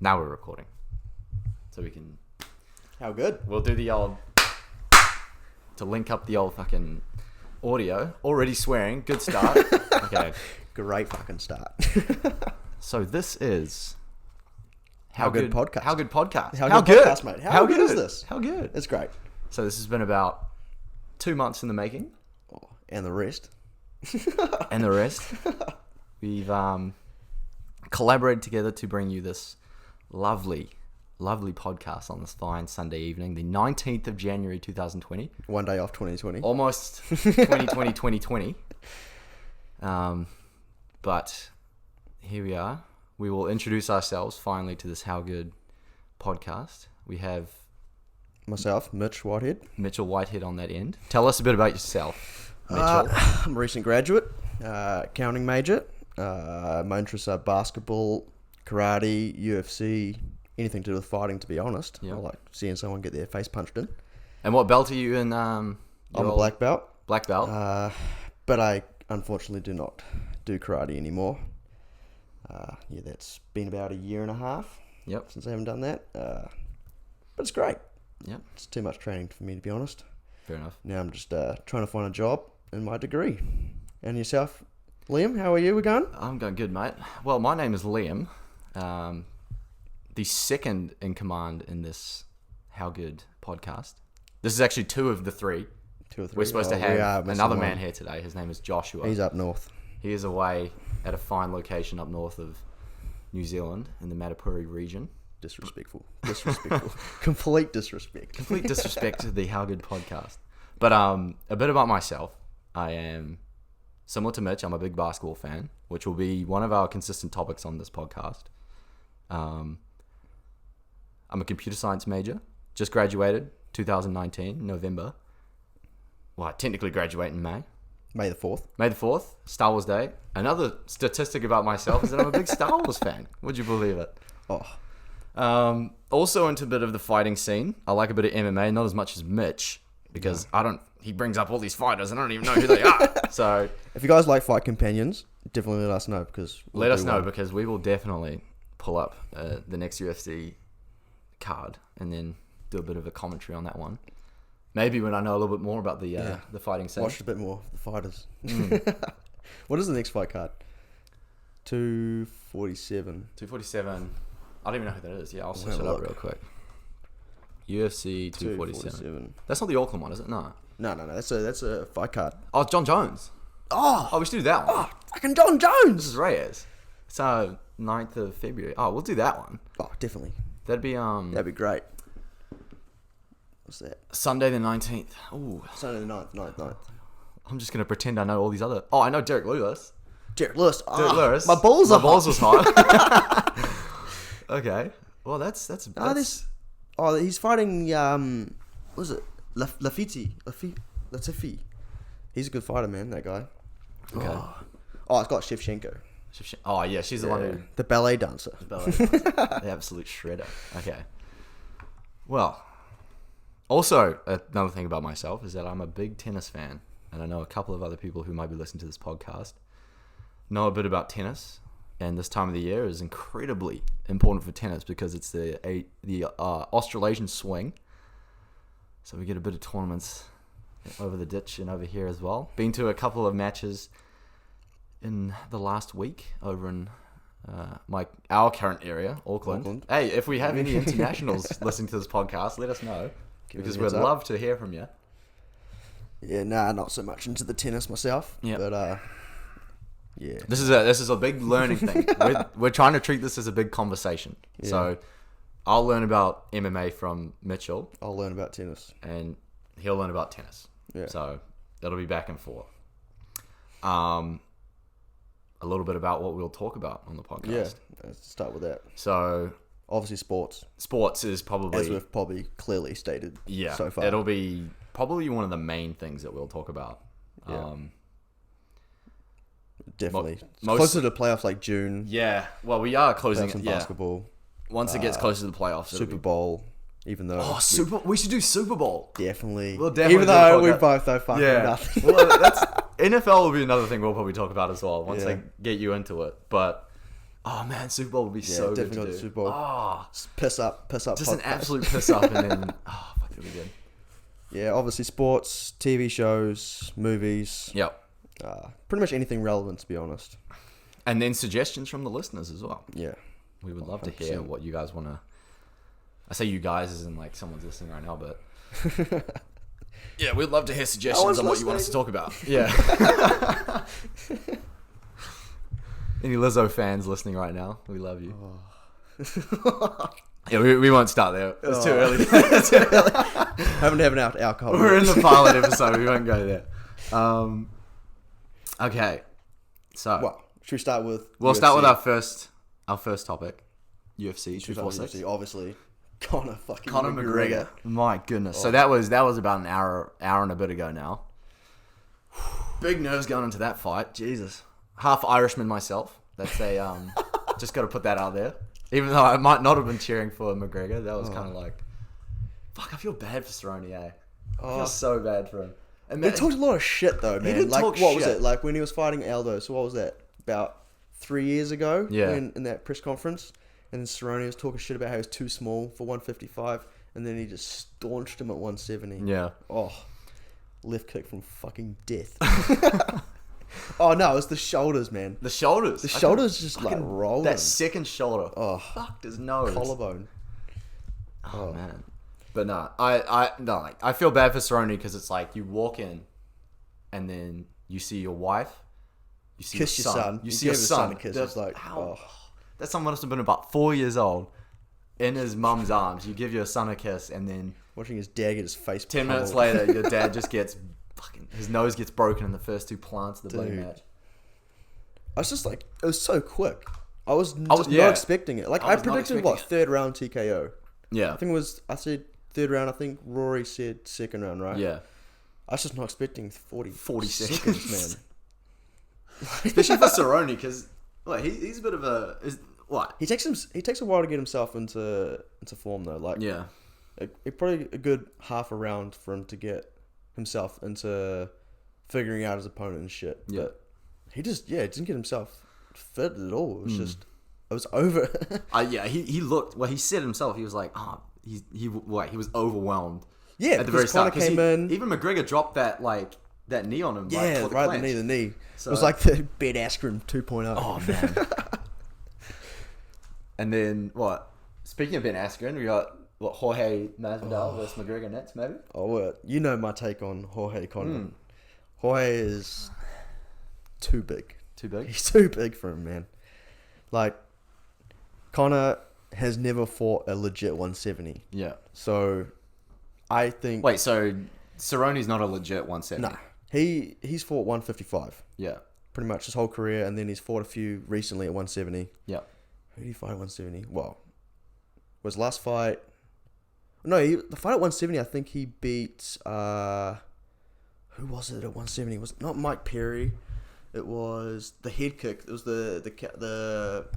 Now we're recording. So we can... How good? We'll do the old... To link up the old fucking audio. Already swearing. Good start. Okay. Great fucking start. So this is... How good podcast. How good podcast. How good podcast, mate. How good is this? How good? It's great. So this has been about 2 months in the making. Oh, and the rest. And the rest. We've collaborated together to bring you this lovely podcast on this fine Sunday evening, the 19th of January 2020. One day off 2020. Almost 2020. But here we are. We will introduce ourselves finally to this How Good podcast. We have myself, Mitch Whitehead. Mitchell Whitehead on that end. Tell us a bit about yourself, Mitchell. I'm a recent graduate, accounting major. My interests are basketball, karate, UFC, anything to do with fighting, to be honest. Yep. I like seeing someone get their face punched in. And what belt are you in? I'm a black belt. Black belt? But I unfortunately do not do karate anymore. That's been about a year and a half since I haven't done that. But it's great. Yep. It's too much training for me, to be honest. Fair enough. Now I'm just trying to find a job in my degree. And yourself, Liam, how are you? We going? I'm going good, mate. Well, my name is Liam. The second in command in this How Good podcast. This is actually two of the three. Two or three. We're supposed to have another man here today. His name is Joshua. He's up north. He is away at a fine location up north of New Zealand in the Matapuri region. Disrespectful. Complete disrespect. Complete disrespect to the How Good podcast. But a bit about myself. I am similar to Mitch. I'm a big basketball fan, which will be one of our consistent topics on this podcast. I'm a computer science major. Just graduated 2019, November. Well, I technically graduate in May. May the 4th. May the 4th, Star Wars Day. Another statistic about myself is that I'm a big Star Wars fan. Would you believe it? Oh. Also into a bit of the fighting scene. I like a bit of MMA, not as much as Mitch, because he brings up all these fighters and I don't even know who they are. So if you guys like fight companions, definitely let us know, because because we will definitely pull up the next UFC card and then do a bit of a commentary on that one. Maybe when I know a little bit more about the fighting scene. Watch a bit more of the fighters. What is the next fight card? 247. 247. I don't even know who that is. Yeah, I'll search it up real quick. UFC 247. That's not the Auckland one, is it? No. No. That's a fight card. Oh, it's John Jones. Oh, we should do that one. Oh, fucking John Jones. This is Reyes. It's 9th of February. Oh, we'll do that one. Oh, definitely. That'd be great. What's that? Sunday the 19th. Ooh. Sunday the 9th. I'm just gonna pretend I know all these other. Oh, I know Derek Lewis. Derek Lewis. My balls was hot. Okay. Well, that's. he's fighting. What is it? Latifi. He's a good fighter, man. That guy. Okay. Oh, it's got Shevchenko. Oh yeah, she's the one who. The ballet dancer. The absolute shredder. Okay. Well. Also, another thing about myself is that I'm a big tennis fan, and I know a couple of other people who might be listening to this podcast know a bit about tennis, and this time of the year is incredibly important for tennis because it's the Australasian swing, so we get a bit of tournaments over the ditch and over here as well. Been to a couple of matches in the last week over in our current area, Auckland. Hey, if we have any internationals listening to this podcast, let us know. Because we'd love to hear from you. Yeah, not so much into the tennis myself. Yeah, but yeah. This is a big learning thing. We're trying to treat this as a big conversation. Yeah. So I'll learn about MMA from Mitchell. I'll learn about tennis, and he'll learn about tennis. Yeah. So that'll be back and forth. A little bit about what we'll talk about on the podcast. Yeah, let's start with that. So. Obviously, sports. Sports is probably... As we've probably clearly stated so far. It'll be probably one of the main things that we'll talk about. Yeah. Definitely. Closer to playoffs like June. Yeah. Well, we are closing it. Basketball. Once it gets closer to the playoffs. Super Bowl. Even though... we should do Super Bowl. Definitely. We'll definitely even though we both know fucking nothing. Well, NFL will be another thing we'll probably talk about as well once they get you into it. But... Oh man, Super Bowl would be so good definitely to got do. the Super Bowl. Oh, Just piss up. just podcast. an absolute piss up, and then fuck, it'll be good. Yeah, obviously sports, TV shows, movies. Yep. Pretty much anything relevant, to be honest. And then suggestions from the listeners as well. Yeah. We would love to hear 100%. what you guys want to. I say you guys as in like someone's listening right now, but yeah, we'd love to hear suggestions on what you want us to talk about. Yeah. Any Lizzo fans listening right now? We love you. Yeah, we won't start there. It's too early. Haven't had enough alcohol. We're in the pilot episode. We won't go there. Okay. So Well, should we start with? we'll UFC? start with our first topic. UFC Should we start with 246. UFC, obviously. Conor McGregor. My goodness. So that was about an hour and a bit ago now. Big nerves going into that fight. Jesus. Half Irishman myself. That's a just got to put that out there. Even though I might not have been cheering for McGregor, that was kind of like, fuck. I feel bad for Cerrone. I feel so bad for him. And He talked a lot of shit though, man. did Like, talk what was shit. it? Like when he was fighting Aldo. So what was that? About 3 years ago. Yeah. In that press conference, and then Cerrone was talking shit about how he was too small for 155, and then he just staunched him at 170. Yeah. Oh, left kick from fucking death. Oh no, it was the shoulders, man. The shoulders. The shoulders just like rolled. That second shoulder. Oh, Fucked his nose. collarbone. Oh man. But no, I feel bad for Cerrone because it's like you walk in, and then you see your wife, you see Kiss your son. You You see your gave his son son. a kiss. The- It's like, how- oh. That son must have been about 4 years old, in his mum's arms. You give your son a kiss, and then Watching his dad get his face 10 minutes pummeled. later, your dad just gets his nose gets broken in the first two plants of the bloody Dude. match. I was just like, it was so quick. I was was- just yeah. not expecting it. Like, I I was not predicted, expecting what, it. third round TKO? Yeah. I said third round. I think Rory said second round, right? Yeah. I was just not expecting 40 seconds. man. Especially for Cerrone, because he's a bit of a what? He takes a while to get himself into form though. Like, Yeah. it probably a good half a round for him to get himself into figuring out his opponent and shit. Yeah. But he didn't get himself fit at all. It was over. Yeah, he looked. Well, he said himself. He was like, he was overwhelmed. Yeah, at the very because start. Conor came in. Even McGregor dropped that knee on him. Yeah, like, right at the knee. So- It was like the Ben Askren 2.0. Oh man. And then what? Speaking of Ben Askren, we got Jorge Masvidal versus McGregor next, maybe. Oh, you know my take on Jorge Conor. Jorge is too big. Too big. He's too big for him, man. Like, Conor has never fought a legit 170. Yeah. So, I think... Wait, so Cerrone's not a legit 170? Nah. He's fought 155. Yeah. Pretty much his whole career, and then he's fought a few recently at 170. Yeah. Who did he fight at 170? Well, was last fight... No, the fight at 170, I think he beat... who was it at 170? Was it not Mike Perry? It was the head kick. It was the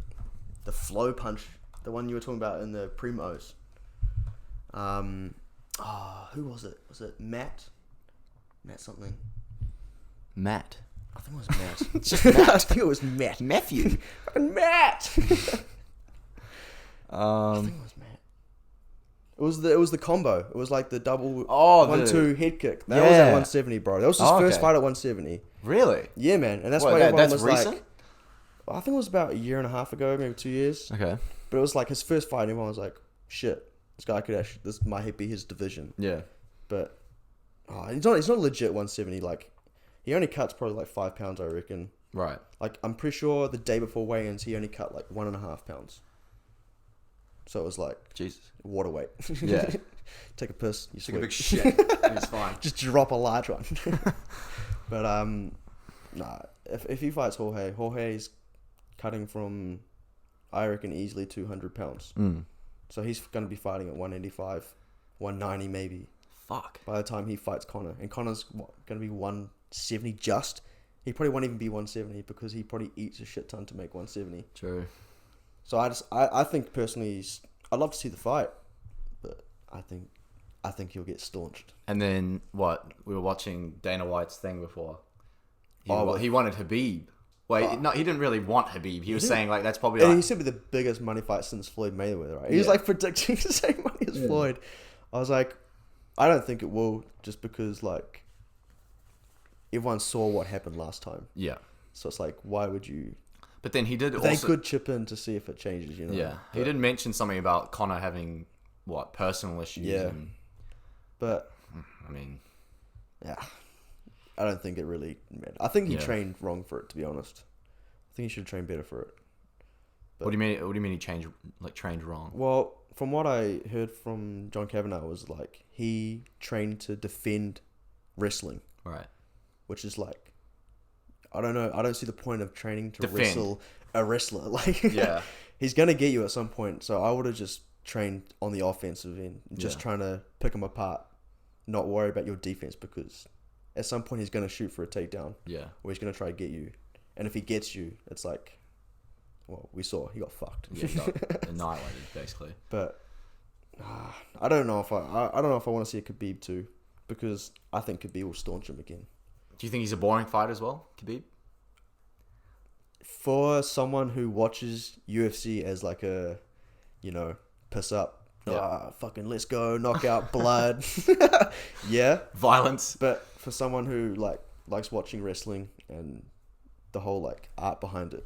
flow punch, the one you were talking about in the primos. Who was it? Was it Matt? Matt something. Matt. I think it was Matt. Just Matt. I think it was Matt. Matthew. Matt. I think it was Matt. It was the combo. It was like the double 1-2 head kick. That was at 170, bro. That was his first fight at 170. Really? Yeah, man. And that's What, why everyone that's was recent? like... I think it was about a year and a half ago, maybe 2 years. Okay. But it was like his first fight, and everyone was like, shit, this guy could actually... This might be his division. Yeah. But he's not legit 170. Like, he only cuts probably like 5 pounds, I reckon. Right. Like, I'm pretty sure the day before weigh-ins, he only cut like 1.5 pounds. So it was like... Jesus. Water weight. Yeah. Take a piss. You Take a sweet. big shit. It's fine. Just drop a large one. But nah. If he fights Jorge's cutting from, I reckon, easily 200 pounds. So he's going to be fighting at 185, 190 maybe. Fuck. By the time he fights Conor, and Conor's going to be 170 just. He probably won't even be 170 because he probably eats a shit ton to make 170. True. So I think personally, I'd love to see the fight, but I think he'll get staunched. And then what? We were watching Dana White's thing before. He Oh, wanted Habib. Well, no, he didn't really want Habib. He was saying like that's probably And like he said be the biggest money fight since Floyd Mayweather, right? He was Yeah. like predicting the same money as Floyd. I was like, I don't think it will, just because like everyone saw what happened last time. yeah. So it's like, why would you? But then he did They also could chip in to see if it changes, you know. yeah. He did mention something about Conor having personal issues. Yeah. And, But I mean, yeah, I don't think it really mattered. I think he Yeah. trained wrong for it, to be honest. I think he should train better for it. what do you mean? What do you mean he trained wrong? Well, from what I heard from John Kavanagh was like he trained to defend wrestling, Right. which is like, I don't know. I don't see the point of training to Defend. wrestle a wrestler. Like, Yeah. he's gonna get you at some point. So I would have just trained on the offensive end, just Yeah. trying to pick him apart, not worry about your defense, because at some point he's gonna shoot for a takedown, Yeah. or he's gonna try to get you, and if he gets you, it's like, well, we saw he got fucked. Yeah. He got annihilated basically. But I don't know if I don't know if I want to see a Khabib too, because I think Khabib will staunch him again. Do you think he's a boring fight as well, Khabib? For someone who watches UFC as like a, piss up, fucking let's go, knockout, blood, yeah. Violence. But for someone who likes watching wrestling and the whole like art behind it,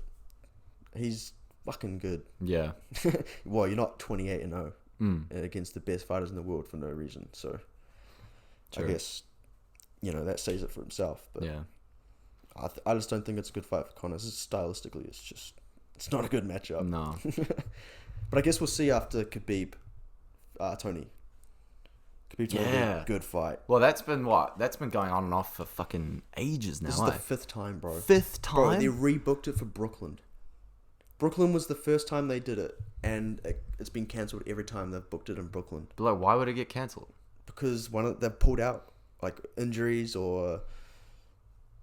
he's fucking good. Yeah. Well, you're not 28-0 against the best fighters in the world for no reason. So True. I guess that says it for himself. But Yeah. I just don't think it's a good fight for Conor. Stylistically, it's not a good matchup. No. But I guess we'll see after Khabib, Tony. Khabib Tony will be Yeah. a good fight. Well, that's been going on and off for fucking ages now. This is the fifth time, bro. Fifth Bro, time. they rebooked it for Brooklyn. Brooklyn was the first time they did it, and it's been cancelled every time they've booked it in Brooklyn. But like, why would it get cancelled? Because they've pulled out, like injuries or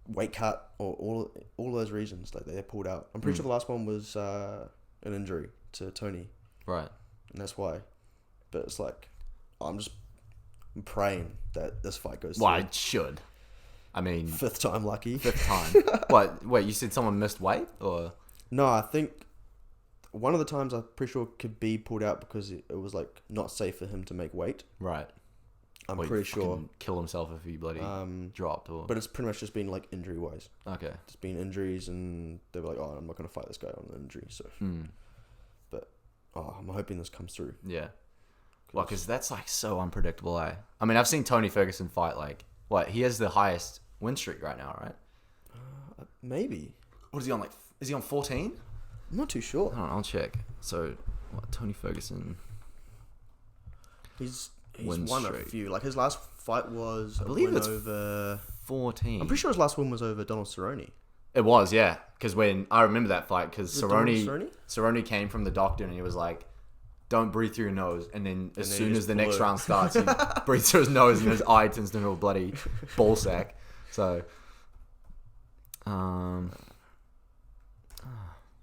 weight cut or all those reasons. Like they pulled out. I'm pretty sure the last one was an injury to Tony, Right. and that's why. But it's like I'm praying that this fight goes Well, through. it should. I mean, Fifth time lucky. fifth time. What? Wait, you said someone missed weight, or No, I think one of the times I'm pretty sure Khabib pulled out because it was like not safe for him to make weight. right? I'm Or he'd pretty sure. fucking kill himself if he bloody dropped, or But it's pretty much just been like injury wise. okay. It's been injuries, and they were like, "Oh, I'm not going to fight this guy on an injury." So, but I'm hoping this comes through. Yeah. Well, because that's like so unpredictable, eh? I mean, I've seen Tony Ferguson fight like he has the highest win streak right now, right? Maybe. What is he on? Like, is he on 14? I'm not too sure. I don't know. I'll check. So, Tony Ferguson? He's Win won streak. a few. Like his last fight was I believe a win it's over. 14. I'm pretty sure his last win was over Donald Cerrone. It was, yeah. Because when I remember that fight, because Was it Donald Cerrone came from the doctor and he was like, "Don't breathe through your nose." And then as then soon he as just the next blew. round starts, he breathes through his nose and his eye turns into a bloody ball sack. So, I'm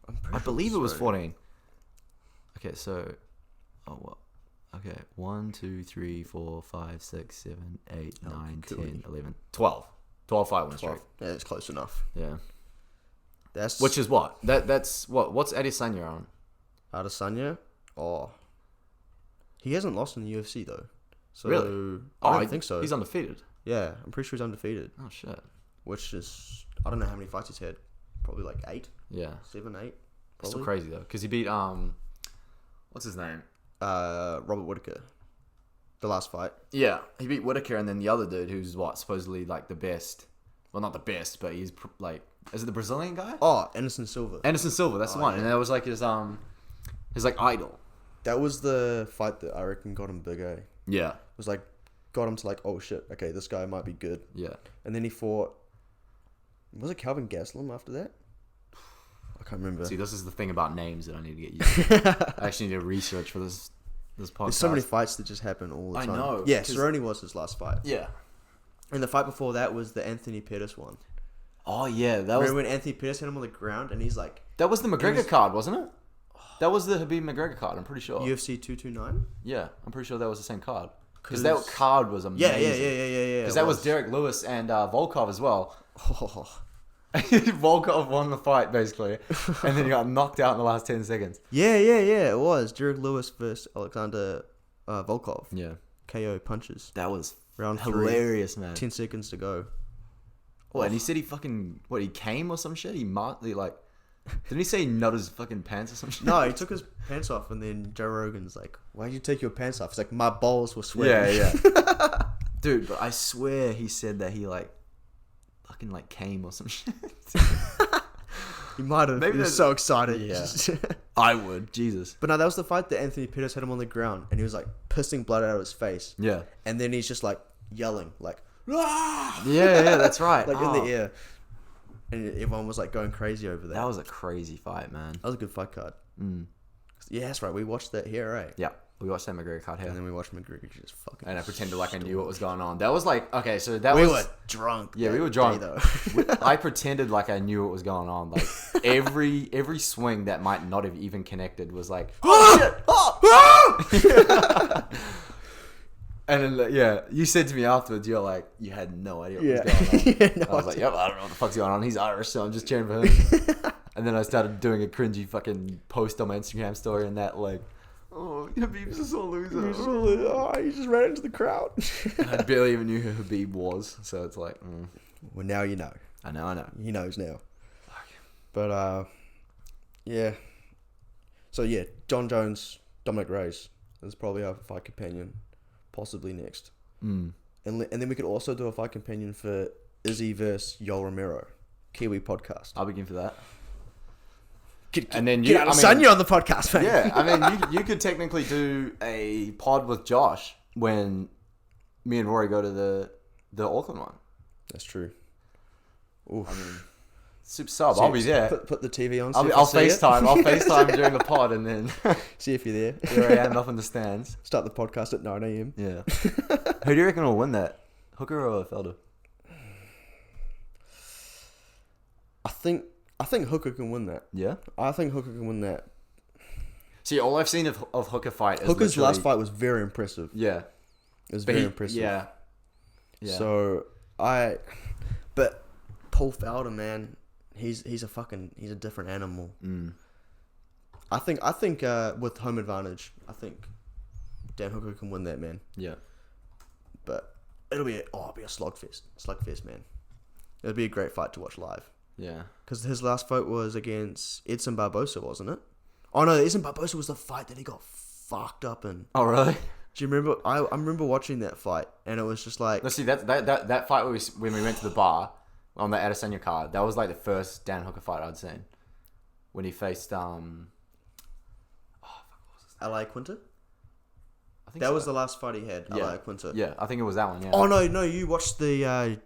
pretty I sure believe it was Cerrone. 14. Okay, so, okay, 1, 2, 3, 4, 5, 6, 7, 8, 9, cool. 10, 11, 12. 12 fight win streak. 12. Yeah, it's close enough. Yeah. That's Which is what? That's what? What's Adesanya on? Adesanya. Oh, he hasn't lost in the UFC though. So Really? I don't think so. He's undefeated. Yeah, I'm pretty sure he's undefeated. Oh, shit. Which is I don't know how many fights he's had. Probably like 8, Yeah. 7, 8. Still Probably. crazy, though. Because he beat, what's his name? Robert Whittaker. The last fight. Yeah. He beat Whitaker, and then the other dude who's, supposedly, like, the best. Well, not the best, but he's, like... Is it the Brazilian guy? Oh, Anderson Silva. Anderson Silva, that's the one. yeah. And that was, like, his like, idol. That was the fight that I reckon got him big, eh? Yeah. Was like, got him to like, oh shit, okay, this guy might be good. Yeah. And then he fought... Was it Calvin Gastelum after that? I can't remember. See, this is the thing about names that I need to get used to. I actually need to research for this podcast. There's so many fights that just happen all the I time. know, Yeah, 'cause- Cerrone was his last fight. Yeah. And the fight before that was the Anthony Pettis one. Oh, yeah. That was Remember when Anthony Pettis hit him on the ground and he's like... the McGregor card, wasn't it? That was the Habib McGregor card, I'm pretty sure. UFC 229? Yeah, I'm pretty sure that was the same card. Because 'Cause- that card was amazing. Yeah. Because that was Derek Lewis and Volkov as well. Oh, Volkov won the fight basically, and then he got knocked out in the last 10 seconds. Yeah. It was Derek Lewis versus Alexander Volkov. Yeah, KO punches. that was Round hilarious, man. 10 seconds to go. Oh, and he said he fucking he came or some shit. He like, didn't he say he nut his fucking pants or some shit? No, he took his pants off, and then Joe Rogan's like, "Why'd you take your pants off?" He's like, "My balls were sweating." Yeah. Dude, but I swear he said that he like fucking like came or some shit. He might have. Maybe He was there's- so excited. Yeah. I would. Jesus. But no, that was the fight that Anthony Pettis had him on the ground, and he was like pissing blood out of his face, Yeah. and then he's just like yelling, like, "Ah!" Yeah, that's right. like in the air, and everyone was like going crazy over that. That was a crazy fight, man. That was a good fight card. Mm. Yeah, that's right. We watched that here, right? Yeah, we watched that McGregor card And here, then we watched McGregor just fucking. and I pretended like I knew what was going on. That was like, okay, so that we was... were drunk. Yeah, we that were drunk. day, though. I pretended like I knew what was going on. Like, every swing that might not have even connected was like, oh, shit! Oh! And then, like, yeah, you said to me afterwards, you're like, you had no idea what was going on. Yeah, no, I was like, yep, I don't know what the fuck's going on. He's Irish, so I'm just cheering for him. And then I started doing a cringy fucking post on my Instagram story and that, like, oh, Habib's a sore loser. he just ran into the crowd. I barely even knew who Habib was, so it's like, Well, now you know. I know. He knows now. But yeah. So yeah, John Jones, Dominic Reyes is probably our fight companion, possibly next. Mm. And then we could also do a fight companion for Izzy versus Yoel Romero, Kiwi podcast. I'll begin for that. Get And then get out of Sanya on the podcast, man. Yeah, I mean, you could technically do a pod with Josh when me and Rory go to the Auckland one. That's true. Oof. I mean, super sub. I'll be there. Put the TV on. I'll FaceTime. I'll FaceTime during the pod, and then See if you're there. here I am up in the stands. Start the podcast at 9 a.m. Yeah. Who do you reckon will win that? Hooker or Felder? I think Hooker can win that. Yeah. I think Hooker can win that. See, all I've seen of Hooker fight is Hooker's literally- last fight was very impressive. Yeah. It was But very impressive. Yeah. So but Paul Felder, man, he's a different animal. Mm. I think with home advantage, I think Dan Hooker can win that, man. Yeah. But it'll be a slugfest, man. It'll be a great fight to watch live. Yeah. Because his last fight was against Edson Barbosa, wasn't it? Oh no, Edson Barbosa was the fight that he got fucked up in. Oh really? Do you remember? I remember watching that fight, and it was just like. Let's see that fight when we went to the bar on the Adesanya card. That was like the first Dan Hooker fight I'd seen when he faced Ally Quinter? I think That so. was the last fight he had, Yeah. Ally Quinter. Yeah, I think it was that one. Yeah. Oh no, you watched the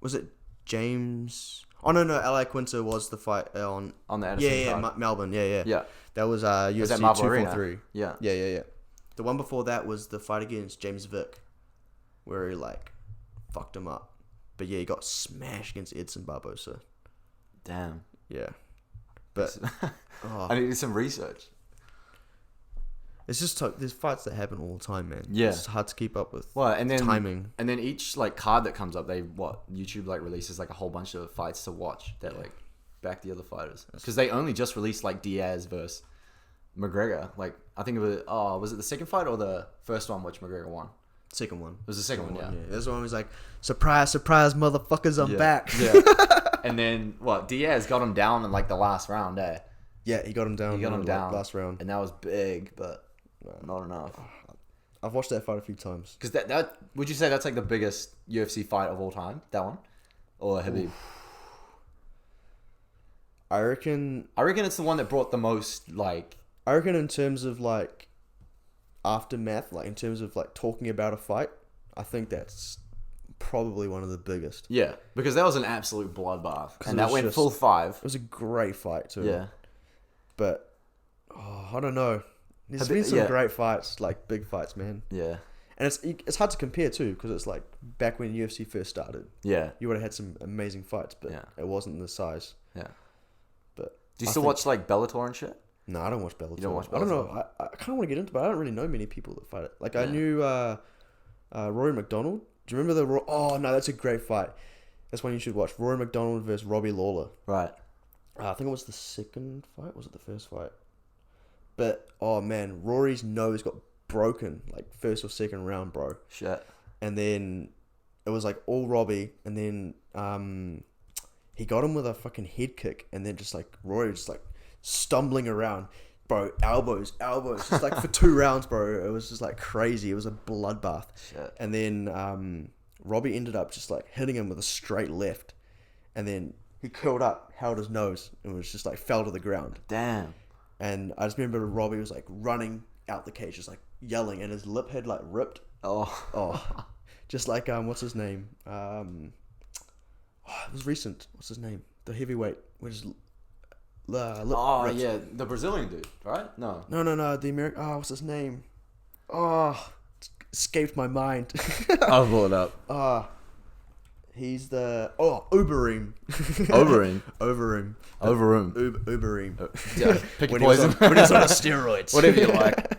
was it James? Oh no, Ally Quinter was the fight on the Adesanya yeah, card. Melbourne, yeah. Yeah. That was UFC Was that Marvel 243. Arena? Yeah. Yeah. The one before that was the fight against James Vick, where he like fucked him up. But yeah, he got smashed against Edson Barbosa. Damn. Yeah. But oh, I need to do some research. it's just there's fights that happen all the time, man. Yeah. It's hard to keep up with. Well, and then timing. and then each like card that comes up, YouTube like releases like a whole bunch of fights to watch that like back the other fighters because they only just released like Diaz versus McGregor. Like I think it was it the second fight or the first one which McGregor won? Second one. It was the second one, yeah. This one was like, surprise, motherfuckers, I'm back. Yeah. And then Diaz got him down in like the last round, eh? Yeah, he got him down. He got him down last round. and that was big, but not enough. I've watched that fight a few times. Because that would you say that's like the biggest UFC fight of all time? That one, or Habib? I reckon it's the one that brought the most like. I reckon in terms of like aftermath, like in terms of like talking about a fight, I think that's probably one of the biggest. Yeah, because that was an absolute bloodbath, and it that was went just- full 5. It was a great fight too. Yeah, But I don't know. There's been some great fights, like big fights, man. yeah, And it's hard to compare too, because it's like back when UFC first started, yeah, you would have had some amazing fights, but Yeah. it wasn't the size. yeah. But Do you I still think- watch like Bellator and shit? No, I don't watch Bellator. You don't watch I don't know. Bellator? I kind of want to get into it, but I don't really know many people that fight it. Like I Yeah. knew Rory McDonald. Do you remember the? Oh no, that's a great fight. That's one you should watch. Rory McDonald versus Robbie Lawler. Right. I think it was the second fight. Was it the first fight? But oh man, Rory's nose got broken like first or second round, bro. Shit. And then it was like all Robbie, and then he got him with a fucking head kick, and then just like Rory was just like stumbling around, bro, elbows, just like for 2 rounds, bro. It was just like crazy. It was a bloodbath. Shit. And then Robbie ended up just like hitting him with a straight left, and then he curled up, held his nose, and was just like fell to the ground. Damn. And I just remember Robbie was like running out the cage, just like yelling, and his lip had like ripped. Oh. Just like what's his name? It was recent. What's his name? The heavyweight, which is lip ripped. Yeah, the Brazilian dude, right? No. No. The American. what's his name? Escaped my mind. I'll pull it up. He's the Uberim. Overeem. Overeem. Yeah, pick your When he was poison. on steroids. Whatever you like.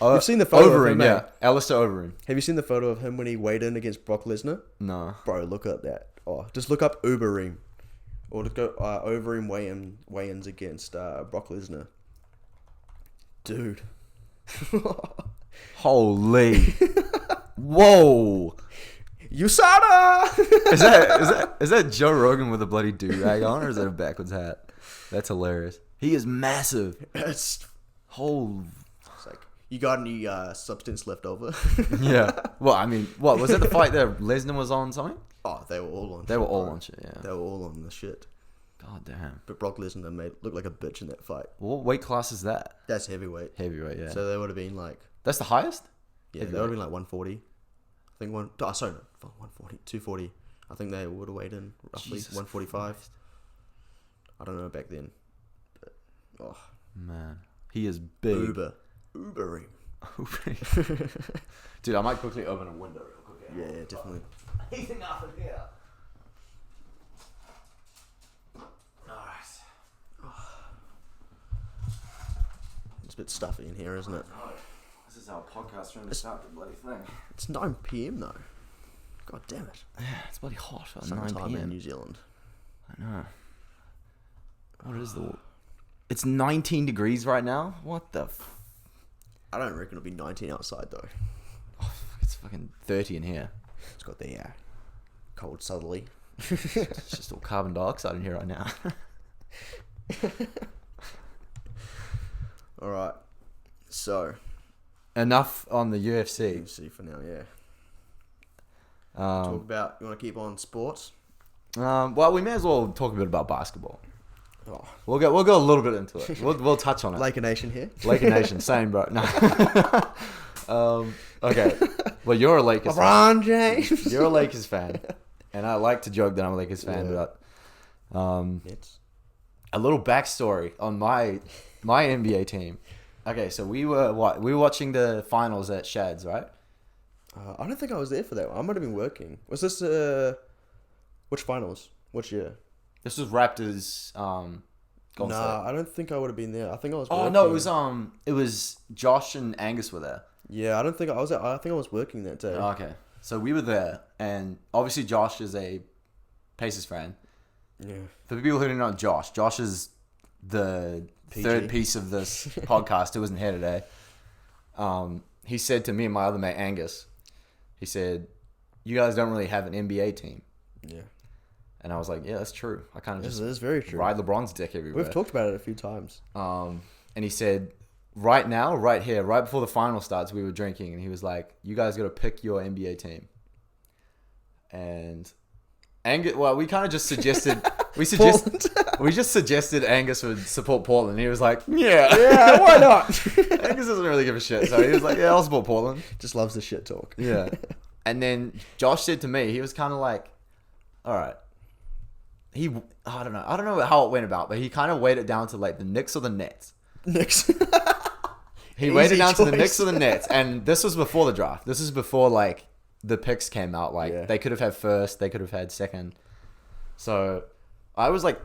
You've seen the photo of Overeem, him, yeah. eh? Alistair Overeem. Have you seen the photo of him when he weighed in against Brock Lesnar? No. Bro, look at that. Just look up Uberim. Or look up Overeem weigh-ins against Brock Lesnar. Dude. Holy. Whoa. USADA! Is that Joe Rogan with a bloody do-rag on, or is that a backwards hat? That's hilarious. He is massive. It's like, you got any substance left over? Yeah. Well, I mean, what was that the fight that Lesnar was on something? They were all on. They were all on shit. Yeah. They were all on the shit. God damn. But Brock Lesnar made look like a bitch in that fight. What weight class is that? That's heavyweight. Heavyweight. Yeah. So they would have been like, That's the highest. yeah, they would have been like 140. I think 140, 240. I think they would have weighed in roughly Jesus 145. Christ. I don't know back then. But, Man, he is big. Ubering. Dude, I might quickly open a window real quick. Yeah, definitely. Heating up in here. Nice. It's a bit stuffy in here, isn't it? No, this is our podcast trying to start the bloody thing. It's 9 p.m. though. God damn it. Yeah, it's bloody hot at 9 Summertime in p.m. New Zealand. I know. What is the... It's 19 degrees right now? What the... I don't reckon it'll be 19 outside though. Oh, it's fucking 30 in here. It's got the cold southerly. It's just all carbon dioxide in here right now. Alright. So. Enough on the UFC. UFC for now, yeah. Talk about, you want to keep on sports? Well, we may as well talk a bit about basketball. Oh. We'll go a little bit into it. We'll touch on it. Laker Nation here. Laker Nation, same bro. No. Okay. Well, you're a Lakers LeBron James. fan. You're a Lakers fan, and I like to joke that I'm a Lakers fan, but a little backstory on my NBA team. Okay, so we were watching the finals at Shad's, right? I don't think I was there for that one. I might have been working. Was this which finals? Which year? This was Raptors. Golden State. I don't think I would have been there. I think I was. Oh working. no, it was Josh and Angus were there. Yeah, I don't think I was. I think I was working that day. Okay, so we were there, and obviously Josh is a Pacers fan. Yeah. For the people who don't know Josh is the third piece of this podcast who wasn't here today. He said to me and my other mate Angus, he said, "You guys don't really have an NBA team." Yeah. And I was like, "Yeah, that's true. I kind of This just is very true. ride LeBron's dick everywhere." We've talked about it a few times. And he said, "Right now, right here, right before the final starts, we were drinking, and he was like, "You guys got to pick your NBA team." And Angus, well, we kind of just suggested we just suggested Angus would support Portland. He was like, Yeah, why not? Angus doesn't really give a shit, so he was like, "Yeah, I'll support Portland." Just loves the shit talk. Yeah. And then Josh said to me, he was kind of like, "All right." I don't know how it went about, but he kind of weighed it down to like the Knicks or the Nets. Knicks. He weighed it down to the choice. Knicks or the Nets, and this was before the draft. This is before like the picks came out. Like they could have had first, they could have had second. So I was like,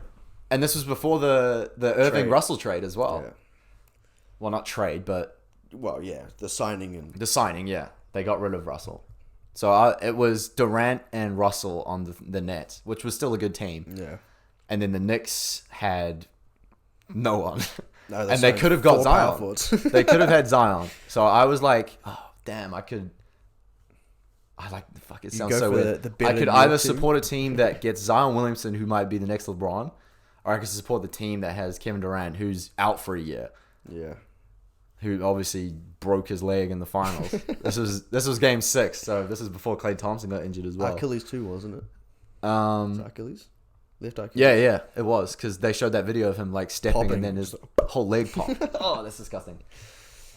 and this was before the Irving Russell trade as well. Yeah. Well, not trade, but Well, yeah, the signing and the signing. Yeah, they got rid of Russell. So it was Durant and Russell on the Nets, which was still a good team. Yeah. And then the Knicks had no one. No, And they could have got 4 Zion. power forwards. They could have had Zion. So I was like, oh, damn, I like, fuck, it sounds go so for weird. the I better could New either York team. support a team that gets Zion Williamson, who might be the next LeBron, or I could support the team that has Kevin Durant, who's out for a year, Yeah. who obviously broke his leg in the finals. This was game 6, so this is before Klay Thompson got injured as well. Achilles too, wasn't it? Was it Achilles? Left Achilles? Yeah, it was, because they showed that video of him like stepping Popping. and then his whole leg popped. Oh, that's disgusting.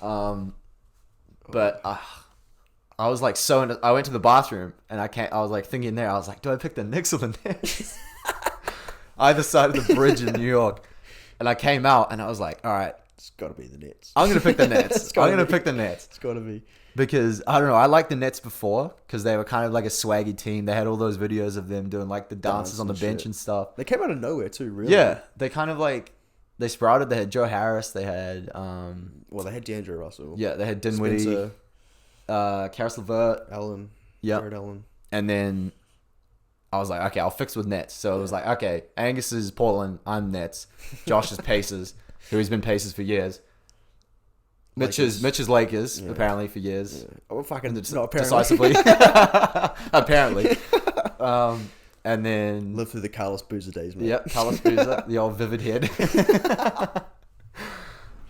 But I was like I went to the bathroom and I was like thinking there, I was like, do I pick the Knicks or the Nets? Either side of the bridge in New York. And I came out and I was like, all right, It's got to be the Nets. I'm going to pick the Nets. It's gotta I'm going to be. pick the Nets. It's got to be. Because, I don't know, I liked the Nets before because they were kind of like a swaggy team. They had all those videos of them doing like the dances on the and bench shit. and stuff. They came out of nowhere too, really. Yeah, they kind of like, they sprouted. They had Joe Harris. They had, Well, they had D'Angelo Russell. yeah, they had Dinwiddie, Spencer, Karis LeVert. Allen. Yep. Jared Allen. And then I was like, okay, I'll fix with Nets. So it was like, okay, Angus is Portland, I'm Nets. Josh is Pacers, who has been Pacers for years. Mitch is Lakers, Yeah. apparently, for years. Yeah. Oh, fucking not apparently. Decisively. Apparently. And then... Live through the Carlos Boozer days, man. Yep, Carlos Boozer, the old vivid head.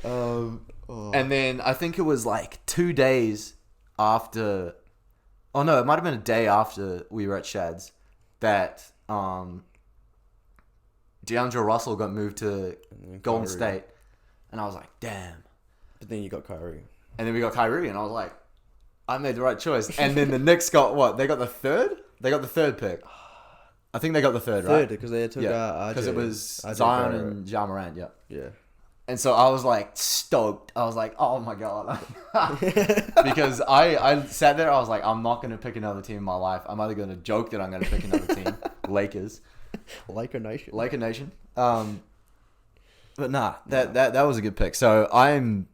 And then I think it was like 2 days after... Oh, no, it might have been a day after we were at Shad's that D'Angelo Russell got moved to Golden Kyrie. State. And I was like, damn. But then you got Kyrie. And then we got Kyrie, and I was like, I made the right choice. And then the Knicks got what? They got the third? They got the third pick. I think they got the third, right? Third, because they took RJ. Because it was RJ Zion Barrett. and Ja Morant, yeah. Yeah. And so I was like stoked. I was like, oh my God. Because I sat there, I was like, I'm not going to pick another team in my life. I'm either going to joke that I'm going to pick another team. Lakers. Laker Nation. Laker Nation. But nah, that was a good pick. So I'm...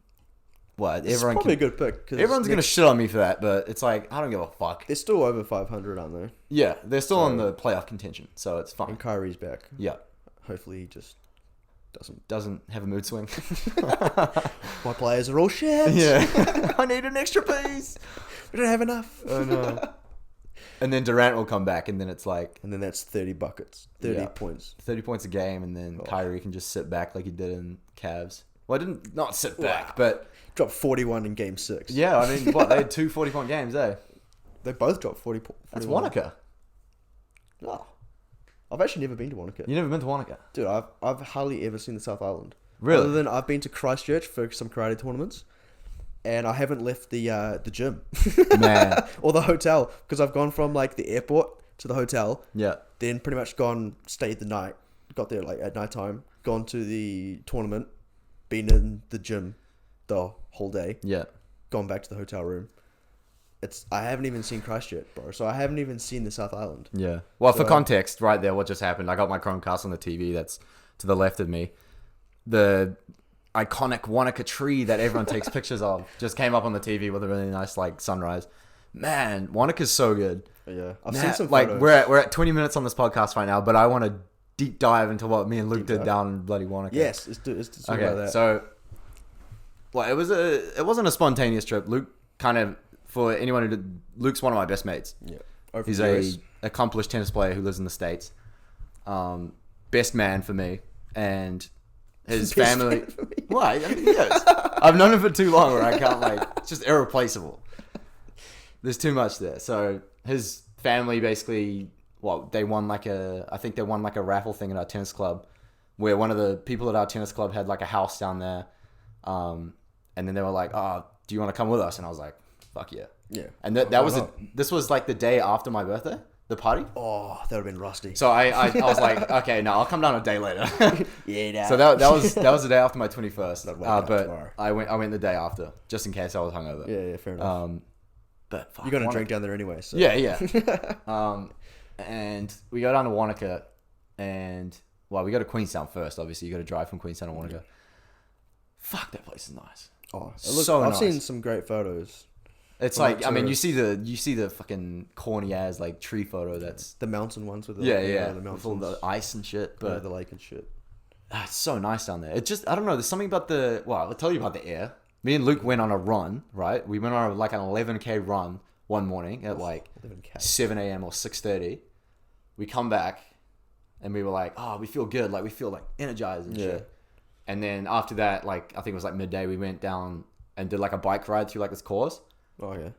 What? It's Everyone probably can, a good pick. 'cause everyone's going to shit on me for that, but it's like, I don't give a fuck. They're still over 500, aren't they? Yeah, they're still So- on the playoff contention, so it's fine. And Kyrie's back. Yeah. Hopefully he just doesn't. Doesn't have a mood swing. My players are all shit. Yeah. I need an extra piece. We don't have enough. I know. And then Durant will come back, and then it's like And then that's 30 buckets. 30 Yeah. points. 30 points a game, and then Oh. Kyrie can just sit back like he did in Cavs. Well, I didn't not sit Wow. back, but Dropped 41 in game 6. yeah, I mean, what, they had 2 40-point games, eh? They both dropped 40 That's 41. Wanaka. Oh. I've actually never been to Wanaka. You never been to Wanaka? Dude, I've hardly ever seen the South Island. Really? Other than I've been to Christchurch for some karate tournaments, and I haven't left the gym Man. or the hotel because I've gone from like the airport to the hotel, Yeah. then pretty much stayed the night, got there like at night time, gone to the tournament, been in the gym the whole day, Yeah. gone back to the hotel room. I haven't even seen Christchurch, bro. So I haven't even seen the South Island. Yeah. Well, for So- context, right there, what just happened, I got my Chromecast on the TV that's to the left of me. The iconic Wanaka tree that everyone takes pictures of just came up on the TV with a really nice, like, sunrise. Man, Wanaka's so good. Yeah, I've Nah, seen some like, photos. we're at 20 minutes on this podcast right now, but I want to deep dive into what me and Luke Deep did dive. down in bloody Wanaka. Yes, it's to talk about Okay, that. so, well, it wasn't a spontaneous trip. Luke kind of, for anyone who did, Luke's one of my best mates. yeah, over He's the a US. accomplished tennis player who lives in the States. Best man for me, and his Best family. man for me. Why? I mean, yes. I've known him for too long where I can't, like, it's just irreplaceable. There's too much there. So his family basically, they won like I think they won like a raffle thing at our tennis club, where one of the people at our tennis club had like a house down there, and then they were like, "Oh, do you want to come with us?" And I was like, "Fuck yeah!" Yeah, And that Why was not? this was like the day after my birthday, the party. Oh, that would have been rusty. So I was like, okay, no, I'll come down a day later. Yeah, nah. So that was the day after my 21st. I'd wake up But tomorrow. I went the day after, just in case I was hungover. yeah, fair enough. But fuck, You're gonna Wanaka- drink down there anyway. So. Yeah. And we go down to Wanaka, and we go to Queenstown first. Obviously, you got to drive from Queenstown to Wanaka. Fuck, that place is nice. Oh, So I've nice. seen some great photos. It's From, like, like, I mean, you tourists. see the fucking corny ass like tree photo that's The mountain ones with the yeah, the with all mountains, the ice and shit. But the lake and shit. it's so nice down there. It just, I don't know. There's something about the. Well, I'll tell you about the air. Me and Luke went on a run. Right, we went on like an 11K run one morning at like 11K. 7 a.m. or 6:30. We come back, and we were like, oh, we feel good. Like we feel like energized and shit. And then after that, like I think it was like midday, we went down and did like a bike ride through like this course. Oh yeah.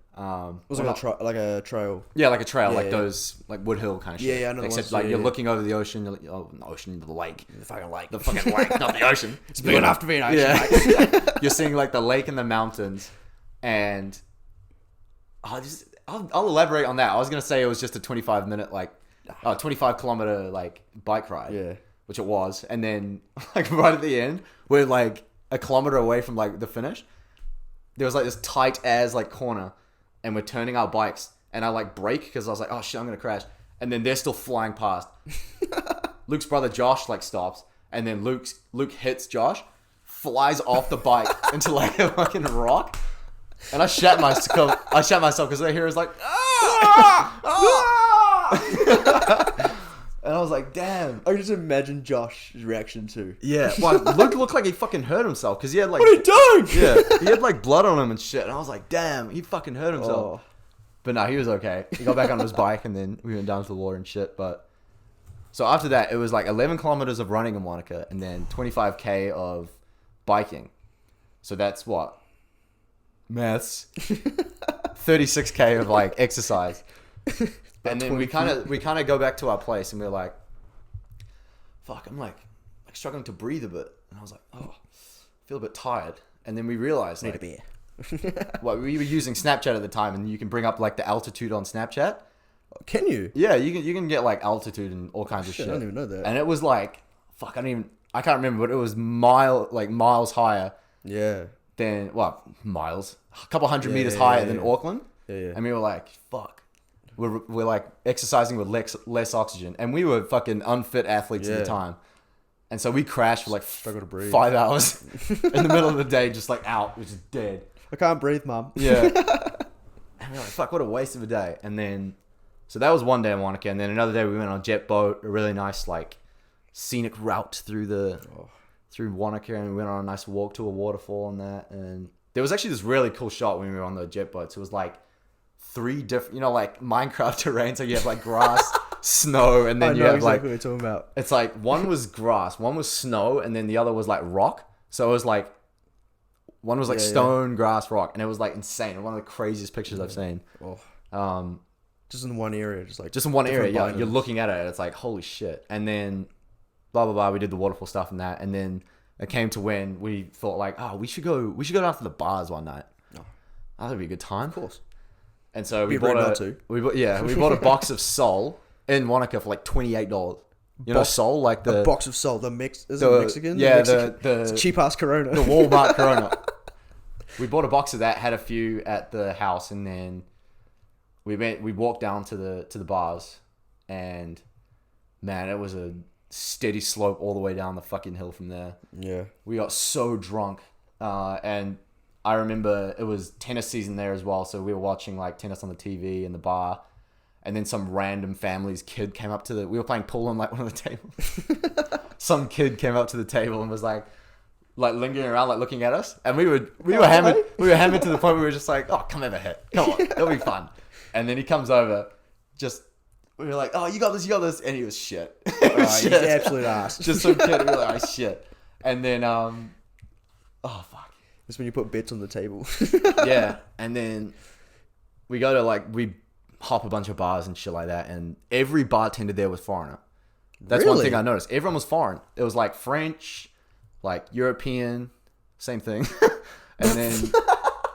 Was it like a trail? Yeah, like a trail, Yeah, like yeah. those, like Woodhill kind of shit. Yeah, I know the Except ones, like yeah, you're yeah. looking over the ocean, you're like, oh, the ocean, the lake, The fucking lake. the fucking lake, not the ocean. It's big enough to be an ocean. Yeah, Mate. you're seeing like the lake and the mountains, and I'll elaborate on that. I was gonna say it was just a 25-minute 25-kilometer like bike ride. Yeah. Which it was, and then like right at the end, we're like a kilometer away from like the finish. There was like this tight ass like corner, and we're turning our bikes, and I like brake because I was like, oh shit, I'm gonna crash, and then they're still flying past. Luke's brother Josh like stops, and then Luke hits Josh, flies off the bike into like a fucking rock, and I shat myself because I hear is like and I was like, damn. I can just imagine Josh's reaction too. Yeah, well, Luke looked like he fucking hurt himself because he had like. What are you doing? Yeah, he had like blood on him and shit, and I was like, damn, he fucking hurt himself. Oh. But no, he was okay. He got back on his bike, and then we went down to the water and shit. But so after that, it was like 11 kilometers of running in Wanaka, and then 25K of biking. So that's what maths. 36K of like exercise. And then we kind of go back to our place, and we're like, fuck, I'm like struggling to breathe a bit. And I was like, oh, I feel a bit tired. And then we realized, Need like, a beer. well, we were using Snapchat at the time, and you can bring up like the altitude on Snapchat. Can you? Yeah, you can get like altitude and all kinds of shit. I don't even know that. And it was like, fuck, I can't remember, but it was miles higher Yeah. than, well, miles, a couple hundred Yeah, meters yeah, higher yeah, than yeah. Auckland. Yeah, yeah. And we were like, fuck. We're like exercising with less oxygen, and we were fucking unfit athletes at the Yeah. time, and so we crashed for like Struggle to breathe. 5 hours in the middle of the day, just like out, which is dead. I can't breathe, Mum. Yeah, and we're like, fuck, what a waste of a day. And then, so that was one day in Wanaka, and then another day we went on a jet boat, a really nice like scenic route through Wanaka, and we went on a nice walk to a waterfall and that, and there was actually this really cool shot when we were on the jet boat. So it was like 3 different, like Minecraft terrain. So you have like grass, snow, and then I you know have exactly like, what you're talking about. it's like one was grass, one was snow, and then the other was like rock. So it was like, one was like Yeah, stone, grass, rock, and it was like insane. One of the craziest pictures I've seen. Oh, just in one area, Just in one area, different yeah. biomes. You're looking at it, and it's like, holy shit. And then, blah blah blah. We did the waterfall stuff and that, and then it came to when we thought like, oh, we should go down to the bars one night. Oh. That'd be a good time. Of course. And so we Be rude bought not to. we bought a box of Sol in Wanaka for like $28. You know Box- Sol, like A the box of salt. Is it the- Mexican? yeah, Mexican? the It's cheap ass Corona. the Walmart Corona. We bought a box of that, had a few at the house, and then we walked down to the bars, and man, it was a steady slope all the way down the fucking hill from there. Yeah. We got so drunk, and I remember it was tennis season there as well, so we were watching like tennis on the TV in the bar, and then some random family's kid came up to we were playing pool on like one of the tables. Some kid came up to the table and was like lingering around, like looking at us, and we were hammered to the point where we were just like, oh, come have a hit, come on, it'll be fun. And then he comes over, we were like, oh, you got this, and he was shit. He's absolute ass. Just some kid. We were like, oh, shit. And then, oh fuck. That's when you put bets on the table. Yeah, and then we go to we hop a bunch of bars and shit like that, and every bartender there was foreigner. That's one Really? thing I noticed. Everyone was foreign. It was like French, like European, same thing. And then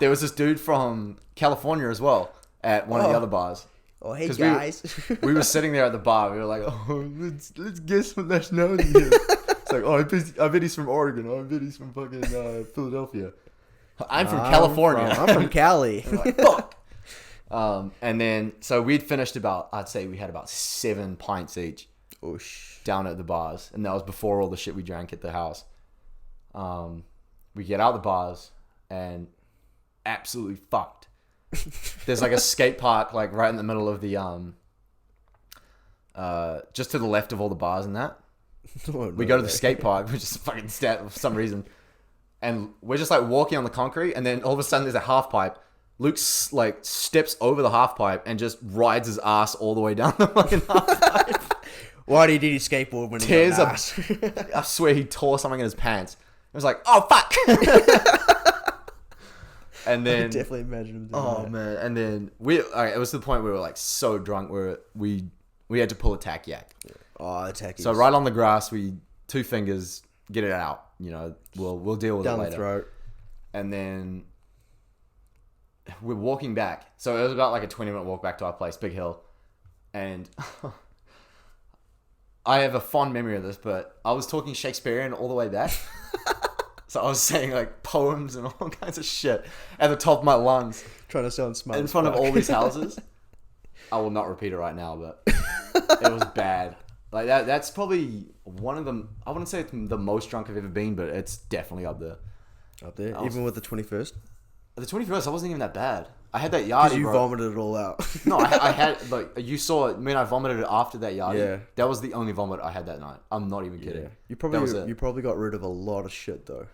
there was this dude from California as well at one of the other bars. Oh, hey 'Cause guys. We were sitting there at the bar. We were like, oh, let's guess what nationality he is. It's like, oh, I bet he's from Oregon. Oh, I bet he's from fucking Philadelphia. I'm from California. I'm from Cali. I'm like, fuck. And then, so we'd finished I'd say we had about 7 pints each Oosh. down at the bars. And that was before all the shit we drank at the house. We get out the bars and absolutely fucked. there's like a skate park like right in the middle of the just to the left of all the bars and that. We go to the skate park, we just fucking for some reason, and we're just like walking on the concrete, and then all of a sudden there's a half pipe. Luke like steps over the half pipe and just rides his ass all the way down the fucking half pipe. Why did he skateboard when he Tears got up? ass? I swear he tore something in his pants. It was like, oh fuck. And then I definitely imagine him doing oh that. man, and then it was to the point where we were like so drunk where we had to pull a tack yak. Oh, attack. So right on the grass, we 2 fingers, get it out. You know, we'll deal with down it the later. throat. And then we're walking back. So it was about like a 20-minute walk back to our place, big hill. And I have a fond memory of this, but I was talking Shakespearean all the way back. So I was saying like poems and all kinds of shit at the top of my lungs. Trying to sound smart. In front of all these houses. I will not repeat it right now, but it was bad. Like that's probably one of them. I wouldn't say it's the most drunk I've ever been, but it's definitely up there. Up there, even with the 21st. The 21st, I wasn't even that bad. I had that Because yardie, you bro. vomited it all out. No, I had like you saw it. I vomited it after that yardie. Yeah. That was the only vomit I had that night. I'm not even kidding. Yeah. That was it. You probably got rid of a lot of shit though.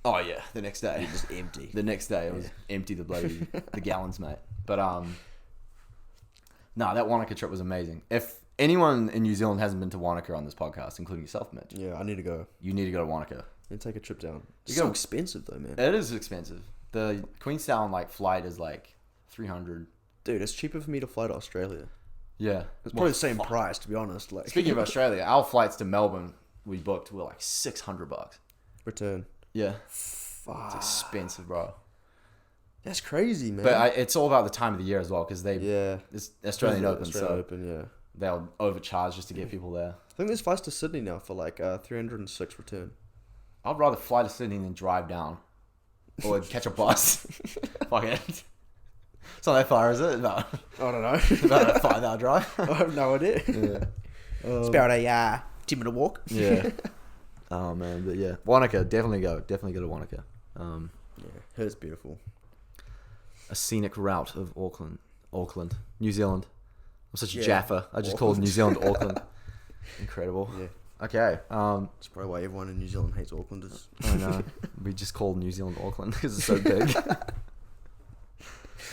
Oh yeah, the next day. It was empty. The next day it was empty the bloody the gallons, mate. But no, that Wanaka trip was amazing. If anyone in New Zealand hasn't been to Wanaka on this podcast, including yourself, Mitch, Yeah, I need to go. you need to go to Wanaka. And take a trip down. It's You so go- expensive though, man. It is expensive. The Queenstown like flight is like 300. Dude, it's cheaper for me to fly to Australia. Yeah, It's probably the same price, to be honest. Like Speaking of Australia, our flights to Melbourne we booked were like $600. return. Yeah, Fuck. it's expensive, bro. That's crazy, man. But it's all about the time of the year as well because it's Australian Open, Australian so Open, yeah. they'll overcharge just to get people there. I think there's flights to Sydney now for like 306 return. I'd rather fly to Sydney than drive down or catch a bus. Fuck it. It's not that far, is it? No. I don't know. About a 5-hour drive. I have no idea. Yeah. It's about a 10-minute walk. Yeah. Oh man, but yeah, Wanaka, definitely go to Wanaka. Yeah, it's beautiful. A scenic route of Auckland, New Zealand. I'm such a Yeah. Jaffa. I just called New Zealand Auckland. Incredible. Yeah. Okay. That's probably why everyone in New Zealand hates Aucklanders. I know. We just called New Zealand Auckland because it's so big.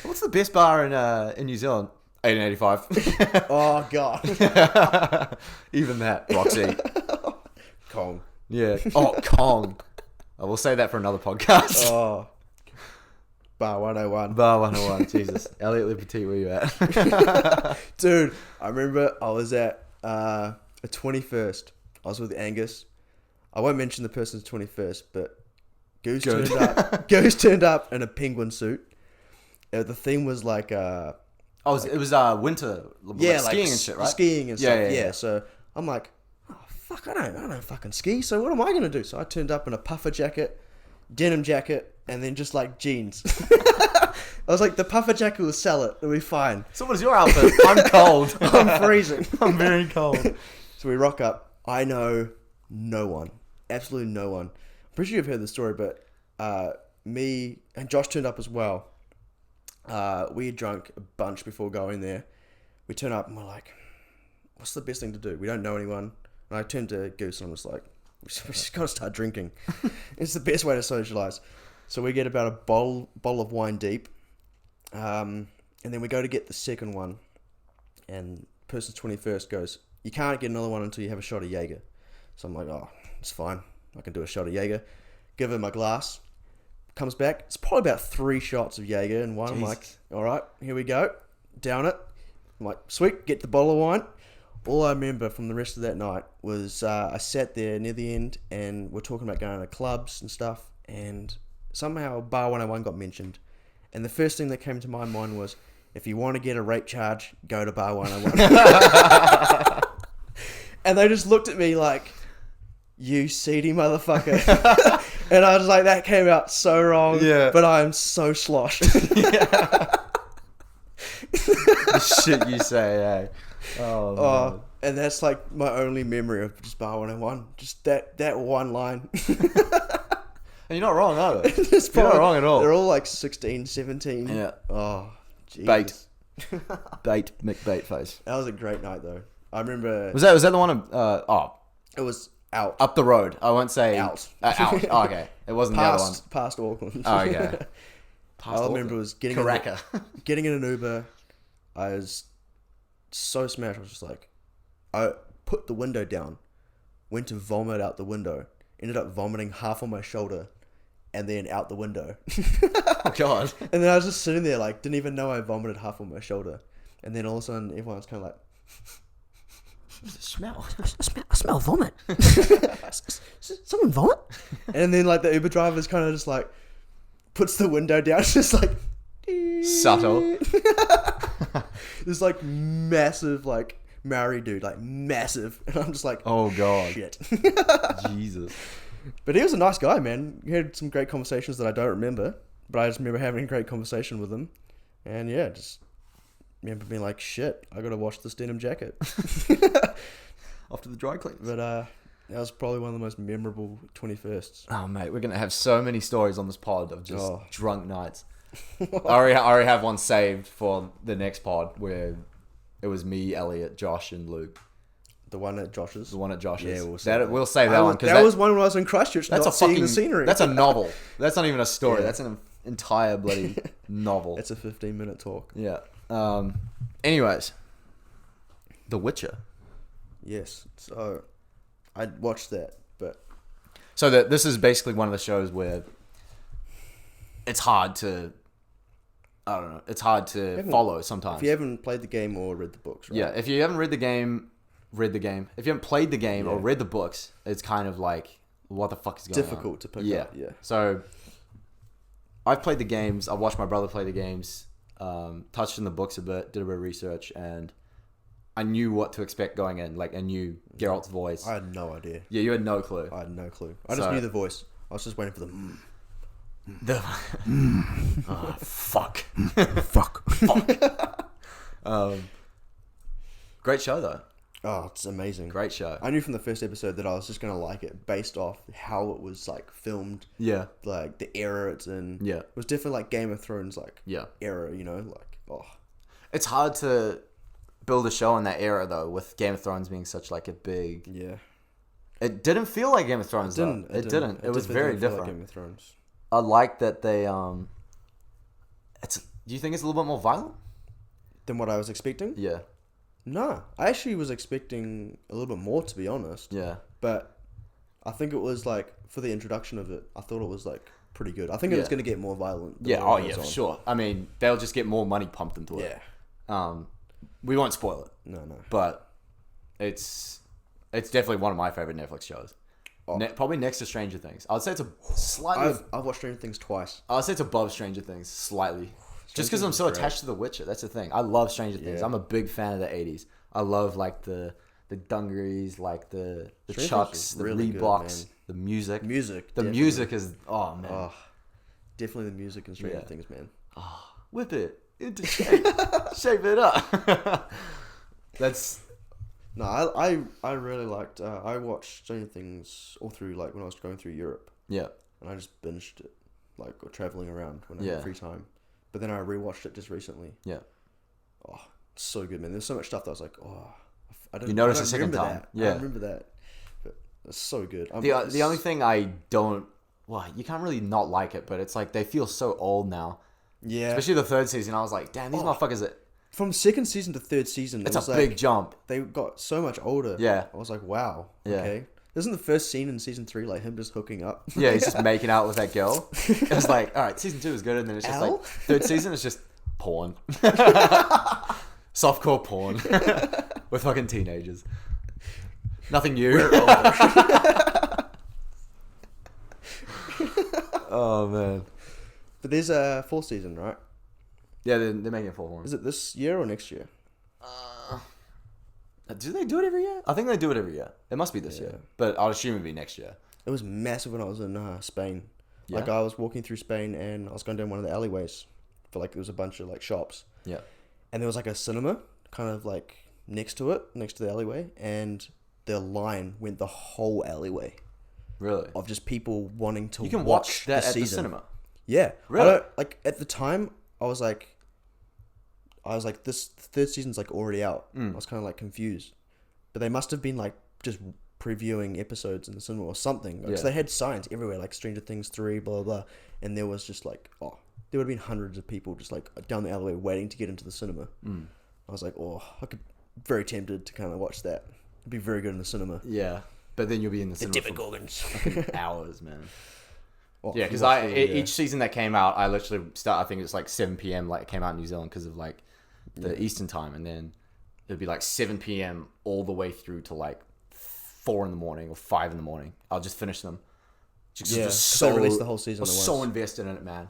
What's the best bar in New Zealand? 1885. Oh, God. Even that. Roxy. Kong. Yeah. Oh, Kong. I will say that for another podcast. Oh. Bar 101. Bar 101. Jesus. Elliot Liberty, where you at? Dude, I remember I was at a 21st. I was with Angus. I won't mention the person's 21st, but Goose Good. turned up. Goose turned up in a penguin suit. The theme was like It was winter. yeah, like skiing and shit, right? Skiing and Yeah, stuff. yeah, Yeah. yeah. So I'm like, oh fuck, I don't fucking ski. So what am I gonna do? So I turned up in a puffer jacket, denim jacket, and then just like jeans. I was like, the puffer jacket will sell it. It'll be fine. So what is your outfit? I'm cold. I'm freezing. I'm very cold. So we rock up. I know no one. Absolutely no one. I'm pretty sure you've heard the story, but me and Josh turned up as well. We had drunk a bunch before going there. We turn up and we're like, what's the best thing to do? We don't know anyone. And I turned to Goose and I was like, we just got to start drinking. It's the best way to socialize. So we get about a bowl of wine deep. And then we go to get the second one. And person's 21st goes, you can't get another one until you have a shot of Jaeger. So I'm like, oh, it's fine. I can do a shot of Jaeger. Give him a glass. Comes back. It's probably about 3 shots of Jaeger in one. I'm like, all right, here we go. Down it. I'm like, sweet, get the bottle of wine. All I remember from the rest of that night was I sat there near the end and we're talking about going to clubs and stuff. And somehow Bar 101 got mentioned. And the first thing that came to my mind was, if you want to get a rape charge, go to Bar 101. And they just looked at me like, you seedy motherfucker. And I was like, that came out so wrong. Yeah. But I'm so sloshed. The shit you say, eh? Oh, man. Oh, and that's like my only memory of just Bar 101. Just that one line. And you're not wrong, are you? It's You're not wrong at all. They're all like 16, 17. Yeah. Oh, Bait. Jesus. Bait McBait face. That was a great night though. I remember Was that the one it was out. up the road? I won't say Out. Out. Oh, okay. It wasn't the other one. Past Auckland. Oh, okay. I remember it was getting in an Uber. I was so smashed. I was just like, I put the window down, went to vomit out the window, ended up vomiting half on my shoulder, and then out the window. Oh God. And then I was just sitting there like, didn't even know I vomited half on my shoulder. And then all of a sudden, everyone was kind of like, Smell. I smell vomit. Someone vomit? And then like the Uber driver's kind of just like, puts the window down, just like, Subtle. this like massive like Maori dude, like massive, and I'm just like, Oh God. shit. Jesus. But he was a nice guy, man. We had some great conversations that I don't remember, but I just remember having a great conversation with him, and yeah, just remember being like, shit, I gotta wash this denim jacket. Off to the dry cleaners. But that was probably one of the most memorable 21st. Oh mate, we're gonna have so many stories on this pod of just drunk nights. I already have one saved for the next pod where it was me, Elliot, Josh, and Luke. The one at Josh's? The one at Josh's. Yeah, we'll save that one. Cause that was one when I was in Christchurch, that's not a seeing fucking, the scenery. That's a novel. That's not even a story. Yeah. That's an entire bloody novel. It's a 15-minute talk. Yeah. Anyways, The Witcher. Yes. So, I watched that, but... So this is basically one of the shows where it's hard to... I don't know. It's hard to follow sometimes. If you haven't played the game or read the books, right? Yeah, if you haven't read the game, read the game. If you haven't played the game or read the books, it's kind of like, what the fuck is going on? Difficult to pick up, yeah. So, I've played the games. I watched my brother play the games. Touched in the books a bit, did a bit of research, and I knew what to expect going in. Like, I knew Geralt's voice. I had no idea. Yeah, you had no clue. I had no clue. I just knew the voice. I was just waiting for The oh, fuck. fuck. Great show though. Oh, it's amazing. Great show. I knew from the first episode that I was just gonna like it based off how it was like filmed. Yeah. Like the era it's in. Yeah. It was definitely like Game of Thrones like Yeah. era, you know, like It's hard to build a show in that era though, with Game of Thrones being such like a big. Yeah. It didn't feel like Game of Thrones. It didn't. It was very different. Like Game of Thrones. I like that they It's. Do you think it's a little bit more violent than what I was expecting? Yeah. No, I actually was expecting a little bit more, to be honest. Yeah. But I think it was like for the introduction of it, I thought it was like pretty good. I think it was going to get more violent. Yeah. Oh yeah, for sure. I mean, they'll just get more money pumped into it. Yeah. We won't spoil it. No. But it's definitely one of my favorite Netflix shows. Probably next to Stranger Things. I'd say it's a slightly. I've watched Stranger Things twice. I'd say it's above Stranger Things slightly. Just because I'm so attached to The Witcher. That's the thing. I love Stranger Things. I'm a big fan of the 80s. I love like the dungarees, like the Chucks, the really Reeboks, good, the music. The music is man. Oh, definitely the music in Stranger Things, man. Oh, whip it into shape. Shape it up. That's. No, I really liked. I watched Stranger Things all through like when I was going through Europe. Yeah. And I just binged it, like traveling around when I had free time. But then I rewatched it just recently. Yeah. Oh, it's so good, man. There's so much stuff that I was like, I don't. You noticed I the second time. That. Yeah. I remember that. But it's so good. The only thing I don't. Well, you can't really not like it, but it's like they feel so old now. Yeah. Especially the third season. I was like, damn, these motherfuckers are. From second season to third season, It's a big jump. They got so much older. Yeah. I was like, wow. Yeah. Okay. Isn't the first scene in season 3 like him just hooking up? Yeah, he's just making out with that girl. It was like, all right, season 2 is good, and then it's just like third season is just porn, softcore porn with fucking teenagers. Nothing new. Oh man. But there's a fourth season, right? Yeah, they're making a fourth one. Is it this year or next year? Do they do it every year? I think they do it every year. It must be this year, but I'll assume it'd be next year. It was massive when I was in Spain. Yeah? Like I was walking through Spain and I was going down one of the alleyways for like there was a bunch of like shops. Yeah. And there was like a cinema kind of like next to the alleyway, and the line went the whole alleyway. Really? Of just people wanting to. You can watch that at the cinema. Yeah. Really? Like at the time, I was like, I was like, this third season's like already out. I was kind of like confused, but they must have been like just previewing episodes in the cinema or something, because they had signs everywhere like Stranger Things 3, blah blah blah, and there was just like, there would have been hundreds of people just like down the alleyway waiting to get into the cinema. I was like, very tempted to kind of watch that. It'd be very good in the cinema. Yeah, but then you'll be in the cinema for organs. Hours, man. Yeah, because each season that came out, I literally I think it's like 7 p.m. like it came out in New Zealand because of like the Eastern time, and then it'd be like 7 p.m. all the way through to like 4 in the morning or 5 in the morning. I'll just finish them. Just they released the whole season. I was so invested in it, man.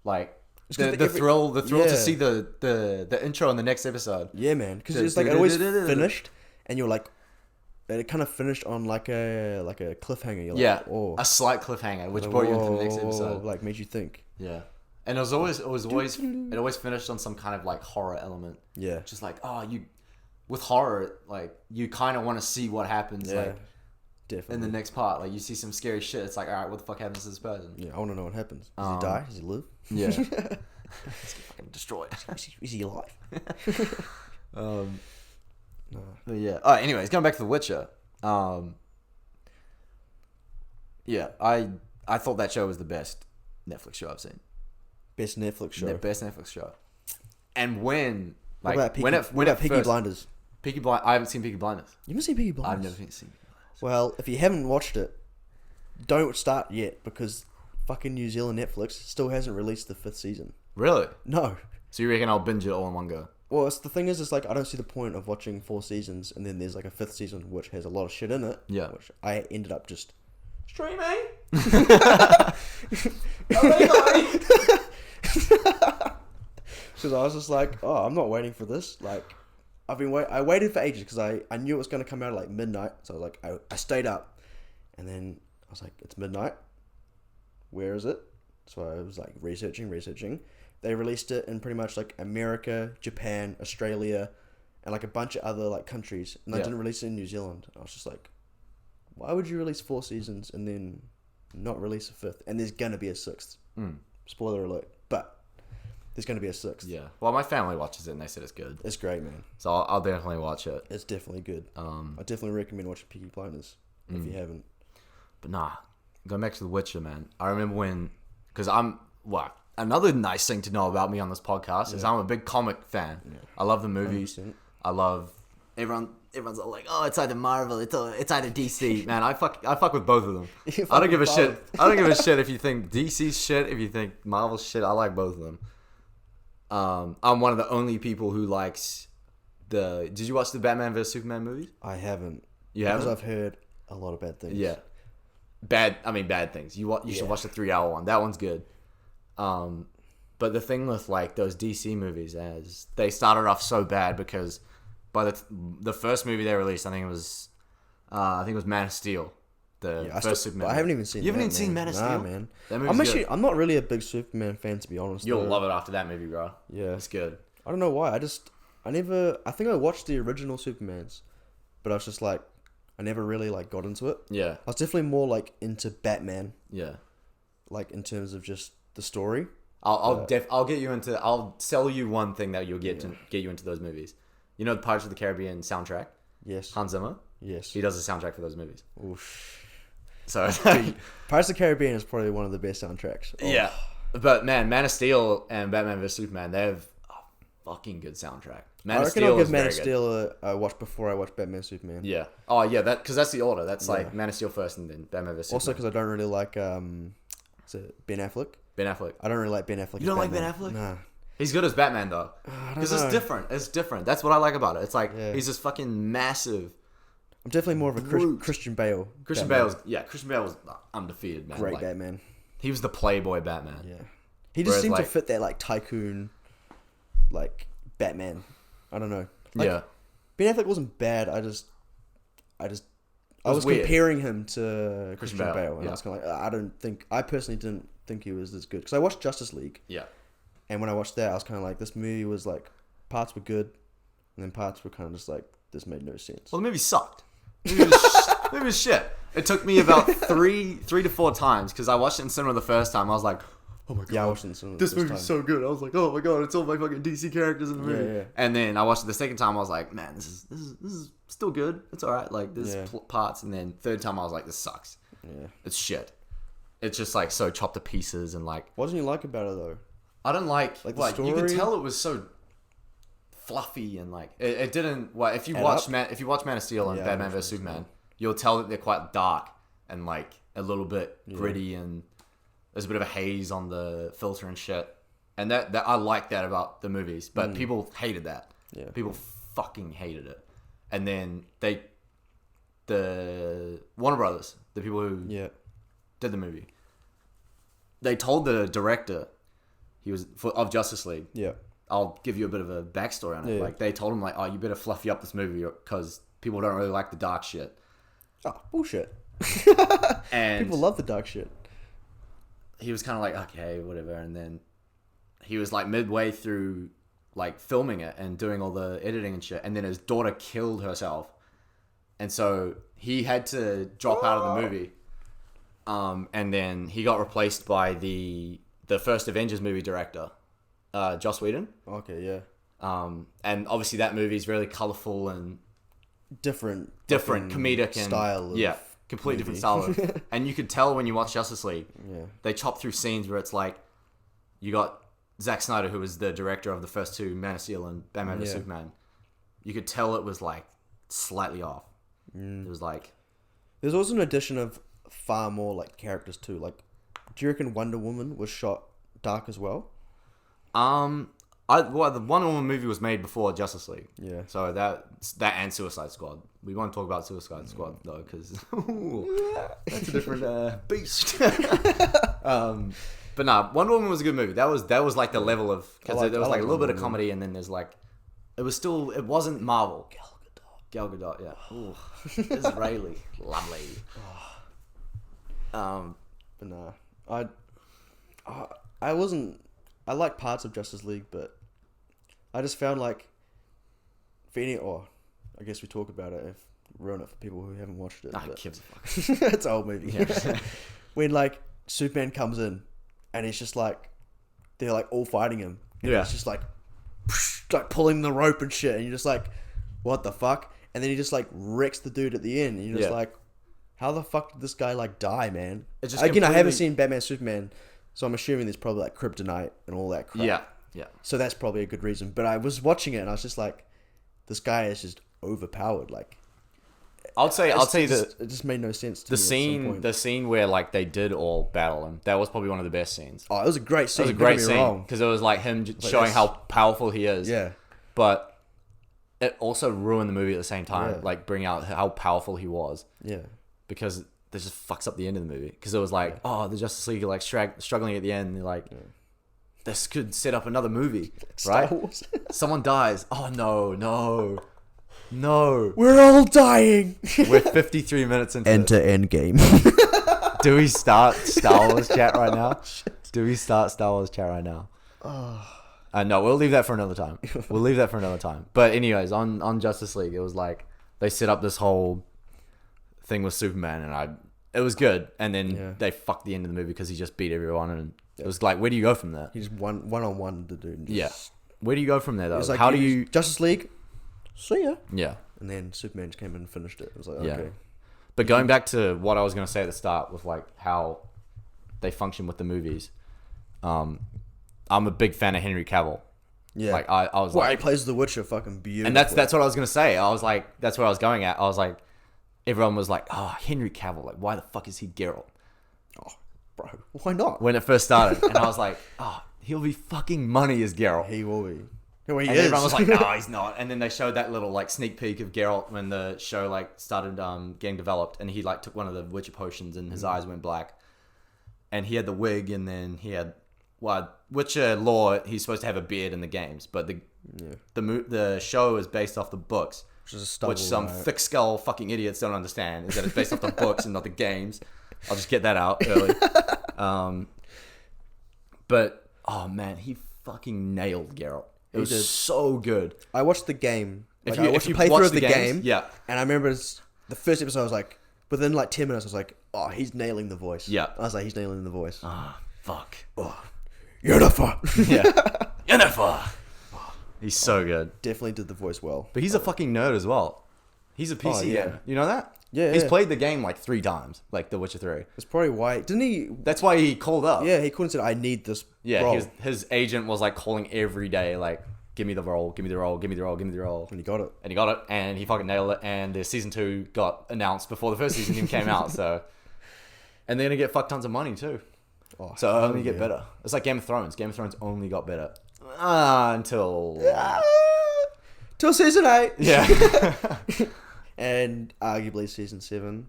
Like the thrill to see the intro in the next episode. Yeah, man, because it's like it always finished, and you're like. It kind of finished on like a cliffhanger. You're like, a slight cliffhanger, which brought you into the next episode. Like made you think. Yeah, and it always finished on some kind of like horror element. Yeah, just like with horror, like you kind of want to see what happens. Like definitely in the next part, like you see some scary shit. It's like, all right, what the fuck happens to this person? Yeah, I want to know what happens. Does he die? Does he live? Yeah, he's fucking destroyed. Is he alive? No. But yeah. Oh, anyways, going back to The Witcher. Yeah, I thought that show was the best Netflix show I've seen. Best Netflix show. Best Netflix show. And when like what about Peaky Blinders? I haven't seen Peaky Blinders. You haven't seen Peaky Blinders? I've never seen Peaky Blinders. Well, if you haven't watched it, don't start yet, because fucking New Zealand Netflix still hasn't released the 5th season. Really? No. So you reckon I'll binge it all in one go? Well, the thing is, it's like I don't see the point of watching 4 seasons and then there's like a 5th season which has a lot of shit in it. Yeah. Which I ended up just streaming. Because I was just like, I'm not waiting for this. Like, I waited for ages because I knew it was going to come out at like midnight. So I was like, I stayed up, and then I was like, it's midnight. Where is it? So I was like researching. They released it in pretty much like America, Japan, Australia, and like a bunch of other like countries. And they didn't release it in New Zealand. I was just like, why would you release 4 seasons and then not release a 5th? And there's going to be a 6th. Spoiler alert. But there's going to be a 6th. Yeah. Well, my family watches it and they said it's good. It's great, man. So I'll definitely watch it. It's definitely good. I definitely recommend watching Peaky Blinders if you haven't. But nah, going back to The Witcher, man. I remember because another nice thing to know about me on this podcast is I'm a big comic fan. Yeah. I love the movies. 100%. I love everyone's all like, it's either Marvel, it's either DC. Man, I fuck with both of them. I don't give a shit. I don't give a shit if you think DC's shit, if you think Marvel's shit. I like both of them. I'm one of the only people who likes did you watch the Batman vs Superman movies? I haven't. You haven't? Because I've heard a lot of bad things. Yeah. Bad things. You should watch the 3-hour one. That one's good. But the thing with like those DC movies is they started off so bad because by the first movie they released, I think it was Man of Steel, first Superman. I haven't even seen. You haven't even seen Man of Steel? Nah, man. I'm not really a big Superman fan, to be honest. You'll love it after that movie, bro. Yeah, it's good. I don't know why. I think I watched the original Supermans, but I was just like, I never really like got into it. Yeah, I was definitely more like into Batman. Yeah, like in terms of just the story. I'll sell you one thing that you'll get you into those movies. You know the Pirates of the Caribbean soundtrack? Yes. Hans Zimmer? Yes. He does the soundtrack for those movies. Oof. So Pirates of the Caribbean is probably one of the best soundtracks. Oh. Yeah. But Man of Steel and Batman vs Superman, they have a fucking good soundtrack. I reckon I'll give Man of Steel a watch before I watch Batman Superman. Yeah. Oh yeah, because that's the order. That's like Man of Steel first and then Batman vs Superman. Also because I don't really like is it Ben Affleck? Ben Affleck. I don't really like Ben Affleck. You don't like Ben Affleck? Nah. He's good as Batman though. Because it's different. It's different. That's what I like about it. It's like he's this fucking massive. I'm definitely more of a Christian Bale. Christian Bale was undefeated, man. Great Batman. He was the playboy Batman. Yeah. He just seemed to fit that like tycoon, like Batman. I don't know. Like, Ben Affleck wasn't bad. I was comparing him to Christian Bale, and I was kind of like, I personally didn't think he was this good because I watched Justice League. Yeah. And when I watched that, I was kind of like, this movie was like, parts were good, and then parts were kind of just like, this made no sense. Well, the movie sucked. The movie was shit. It took me about three to four times because I watched it in cinema the first time. I was like, oh my god, Yeah, I watched it in cinema this this movie's time. so good. I was like, oh my god, it's all my fucking DC characters in the movie. Yeah. And then I watched it the second time. I was like, man, this is still good. It's all right. Like there's parts. And then third time I was like, this sucks. Yeah. It's shit. It's just like so chopped to pieces and like. What didn't you like about it though? I don't like the you story? could tell it was so fluffy and like it didn't. Well, if you watch Man of Steel and Batman vs Superman, you'll tell that they're quite dark and like a little bit gritty and there's a bit of a haze on the filter and shit. And that I like that about the movies, but people hated that. Yeah. People fucking hated it. And then the Warner Brothers, the people who did the movie, they told the director of Justice League. Yeah. I'll give you a bit of a backstory on it. Yeah. Like they told him like, oh, you better fluffy up this movie because people don't really like the dark shit. Oh, bullshit. And people love the dark shit. He was kind of like, okay, whatever. And then he was like midway through like filming it and doing all the editing and shit. And then his daughter killed herself. And so he had to drop out of the movie. And then he got replaced by the first Avengers movie director, Joss Whedon. Okay, yeah. And obviously that movie is really colorful and Different comedic and style. Completely different style. And you could tell when you watch Justice League, they chop through scenes where it's like you got Zack Snyder, who was the director of the first two, Man of Steel and Batman vs Superman. You could tell it was like slightly off. It was like there's also an addition of far more like characters too. Like, do you reckon Wonder Woman was shot dark as well? the Wonder Woman movie was made before Justice League. Yeah. So that and Suicide Squad. We won't talk about Suicide Squad though, because that's a different beast. But nah, Wonder Woman was a good movie. That was like the level of, because there was like a little bit of comedy, and then there's like it wasn't Marvel. Gal Gadot, yeah. Ooh, Israeli, lovely. But nah, I wasn't. I like parts of Justice League, but I just found like, I guess we talk about it if ruin it for people who haven't watched it. Gives a fuck. It's an old movie. Yeah. When like Superman comes in, and it's just like they're like all fighting him. And it's just like pulling the rope and shit, and you're just like, what the fuck? And then he just like wrecks the dude at the end, and you're just like, how the fuck did this guy like die, man? It's just I haven't seen Batman Superman, so I'm assuming there's probably like kryptonite and all that crap. Yeah. So that's probably a good reason. But I was watching it and I was just like, this guy is just overpowered. Like, I'll say that it just made no sense to me. The scene where like they did all battle him, that was probably one of the best scenes. Oh, it was a great scene. It was a great scene because it was like him showing how powerful he is. Yeah. But it also ruined the movie at the same time, like bring out how powerful he was. Yeah. Because this just fucks up the end of the movie. Because it was like, the Justice League are like struggling at the end. And they're like, this could set up another movie, right? Someone dies. Oh no. We're all dying. We're 53 minutes into Enter Endgame. Do we start Star Wars chat right now? Do we start Star Wars chat right now? No, we'll leave that for another time. But anyways, on Justice League, it was like they set up this whole thing with Superman, and it was good. And then they fucked the end of the movie because he just beat everyone, and it was like, where do you go from there? He's one-on-one the dude. Where do you go from there though? Like, how do you Justice League? See ya. Yeah. And then Superman just came in and finished it. It was like, okay. But going back to what I was going to say at the start with like how they function with the movies, I'm a big fan of Henry Cavill. Yeah. Like I was he plays The Witcher fucking beautiful. And that's what I was going to say. I was like, that's where I was going at. I was like, everyone was like, oh, Henry Cavill, like why the fuck is he Geralt? Oh, bro, why not? When it first started. And I was like, oh, he'll be fucking money as Geralt. He will be. And everyone was like, no, he's not. And then they showed that little like sneak peek of Geralt when the show like started getting developed, and he like took one of the Witcher potions and his eyes went black. And he had the wig, and then he had Witcher lore, he's supposed to have a beard in the games, but the show is based off the books, which some thick skull fucking idiots don't understand, is that it's based off the books and not the games. I'll just get that out early. But oh man, he fucking nailed Geralt. It was so good. I watched the game. If I watched you the playthrough of the games, game. And I remember the first episode, I was like, within like 10 minutes, I was like, oh, he's nailing the voice. Yeah. I was like, he's nailing the voice. Ah, fuck. Oh. Jennifer. Yeah. Jennifer. He's so good. Definitely did the voice well. But he's a fucking nerd as well. He's a PC gamer. You know that? Yeah. He's played the game like 3 times, like The Witcher 3. That's probably why. Didn't he? That's why he called up. Yeah, he couldn't say, I need this role. His agent was like calling every day, like, give me the role, give me the role, give me the role, give me the role. And he got it. And he got it, and he fucking nailed it. And the season 2 got announced before the first season even came out. So, and they're gonna get fuck tons of money too. Oh, So it'll only get better. It's like Game of Thrones. Game of Thrones only got better until till season 8. Yeah. And arguably season 7.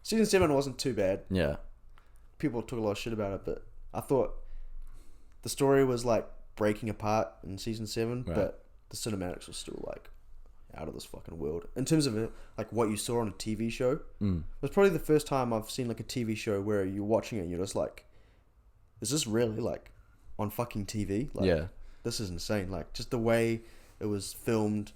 Season 7 wasn't too bad. Yeah. People took a lot of shit about it, but I thought the story was like breaking apart in season 7, Right. but the cinematics were still like out of this fucking world. In terms of it, like what you saw on a TV show, it was probably the first time I've seen like a TV show where you're watching it and you're just like, is this really like on fucking TV? Like, Yeah. this is insane. Like just the way it was filmed,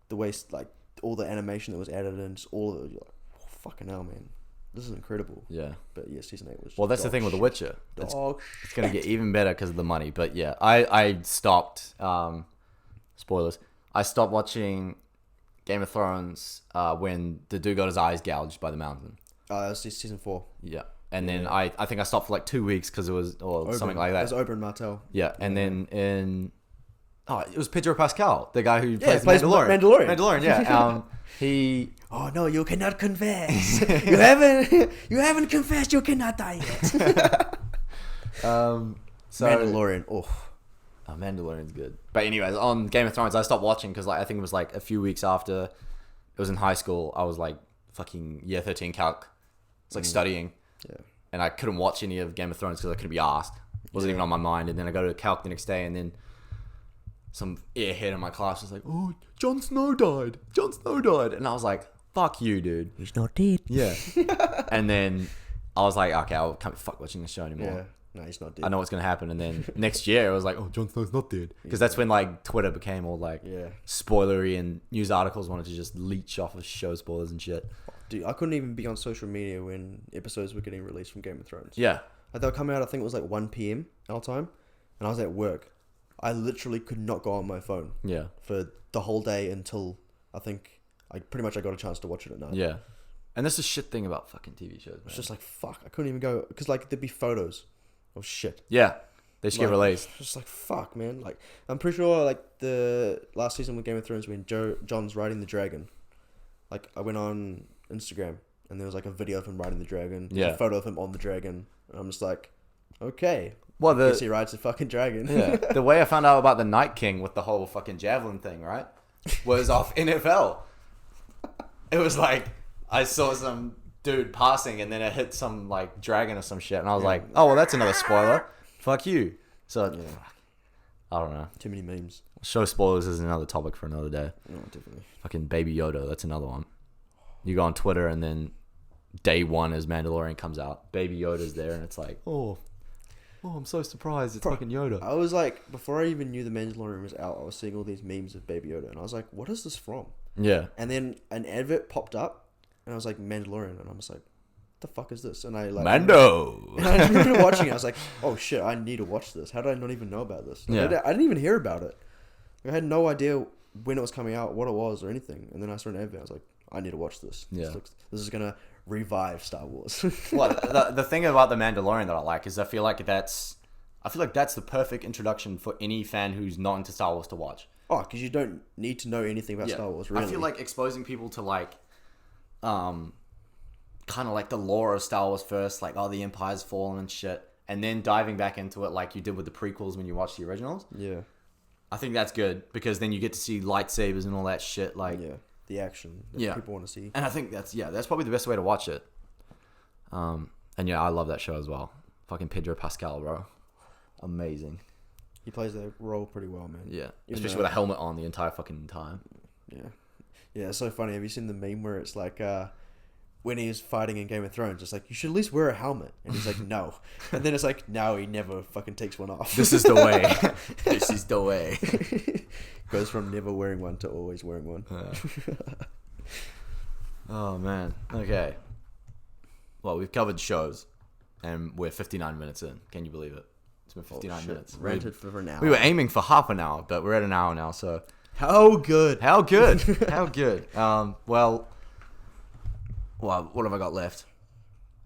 the way like all the animation that was added in, just all of it. You're like, oh, fucking hell, man, this is incredible. Yeah. But yeah, season 8 was. Well, that's the dog thing with The shit. Witcher. It's Dog going to get even better because of the money. But yeah, I stopped, spoilers, I stopped watching Game of Thrones when the dude got his eyes gouged by the mountain. That was season 4. Yeah. And then I think I stopped for like 2 weeks because it was, or something like that. It was Oberyn Martell. Yeah. And then it was Pedro Pascal, the guy who plays plays Mandalorian. Mandalorian, yeah. He... Oh no, you cannot confess. you haven't confessed. You cannot die yet. So, Mandalorian. Oh, Mandalorian's good. But anyways, on Game of Thrones, I stopped watching because like I think it was like a few weeks after it was in high school. I was like fucking year 13 calc. It's like studying. yeah. And I couldn't watch any of Game of Thrones because I couldn't be asked. It wasn't even on my mind. And then I go to calc the next day, and then some airhead in my class was like, "Oh, Jon Snow died. Jon Snow died." And I was like, "Fuck you, dude." He's not dead. Yeah. And then I was like, "Okay, I can't be fuck watching this show anymore." Yeah. No, he's not dead. I know what's gonna happen. And then next year, it was like, "Oh, Jon Snow's not dead," because that's when like Twitter became all like spoilery, and news articles wanted to just leech off of show spoilers and shit. Dude, I couldn't even be on social media when episodes were getting released from Game of Thrones. Yeah. Like, they were coming out, I think it was like 1 p.m. our time, and I was at work. I literally could not go on my phone. Yeah. For the whole day until I think I got a chance to watch it at night. Yeah. And that's the shit thing about fucking TV shows, man. It's just like, fuck, I couldn't even go, because like there'd be photos of shit. Yeah. They should get Like, released. Just like, fuck, man. Like, I'm pretty sure like the last season with Game of Thrones when John's riding the dragon, like I went on Instagram and there was like a video of him riding the dragon. Yeah. A photo of him on the dragon. And I'm just like, okay. Well, I guess he rides the fucking dragon. Yeah. The way I found out about the Night King with the whole fucking javelin thing, right, was off NFL. It was like I saw some dude passing, and then it hit some like dragon or some shit, and I was like, "Oh, well, that's another spoiler. Fuck you." So, I don't know. Too many memes. Show spoilers is another topic for another day. No, definitely. Fucking Baby Yoda, that's another one. You go on Twitter, and then day 1 as Mandalorian comes out, Baby Yoda's there, and it's like, oh, I'm so surprised it's fucking Yoda. I was like, before I even knew the Mandalorian was out, I was seeing all these memes of Baby Yoda, and I was like, what is this from? Yeah. And then an advert popped up, and I was like, Mandalorian, and I was like, what the fuck is this? And I like Mando. And I remember watching it. I was like, oh shit, I need to watch this. How did I not even know about this? Like, Yeah. I didn't even hear about it. Like, I had no idea when it was coming out, what it was, or anything. And then I saw an advert. I was like, I need to watch this. Yeah. This is gonna revive Star Wars. Well, the thing about the Mandalorian that I like is I feel like that's the perfect introduction for any fan who's not into Star Wars to watch. Oh, because you don't need to know anything about Star Wars, really. I feel like exposing people to like, kind of like the lore of Star Wars first, like, oh, the Empire's fallen and shit, and then diving back into it like you did with the prequels when you watched the originals. Yeah. I think that's good because then you get to see lightsabers and all that shit. Like, Yeah. The action that people want to see. And I think that's probably the best way to watch it. And yeah, I love that show as well. Fucking Pedro Pascal, bro. Amazing. He plays that role pretty well, man. Yeah. Even Especially though- with a helmet on the entire fucking time. Yeah. Yeah, it's so funny. Have you seen the meme where it's like, when he's fighting in Game of Thrones, it's like, you should at least wear a helmet. And he's like, no. And then it's like, no, he never fucking takes one off. This is the way. This is the way. Goes from never wearing one to always wearing one. Oh, man. Okay. Well, we've covered shows, and we're 59 minutes in. Can you believe it? It's been 59 minutes. Ranted for an hour. We were aiming for half an hour, but we're at an hour now, so... How good. How good. How good. Well, what have I got left?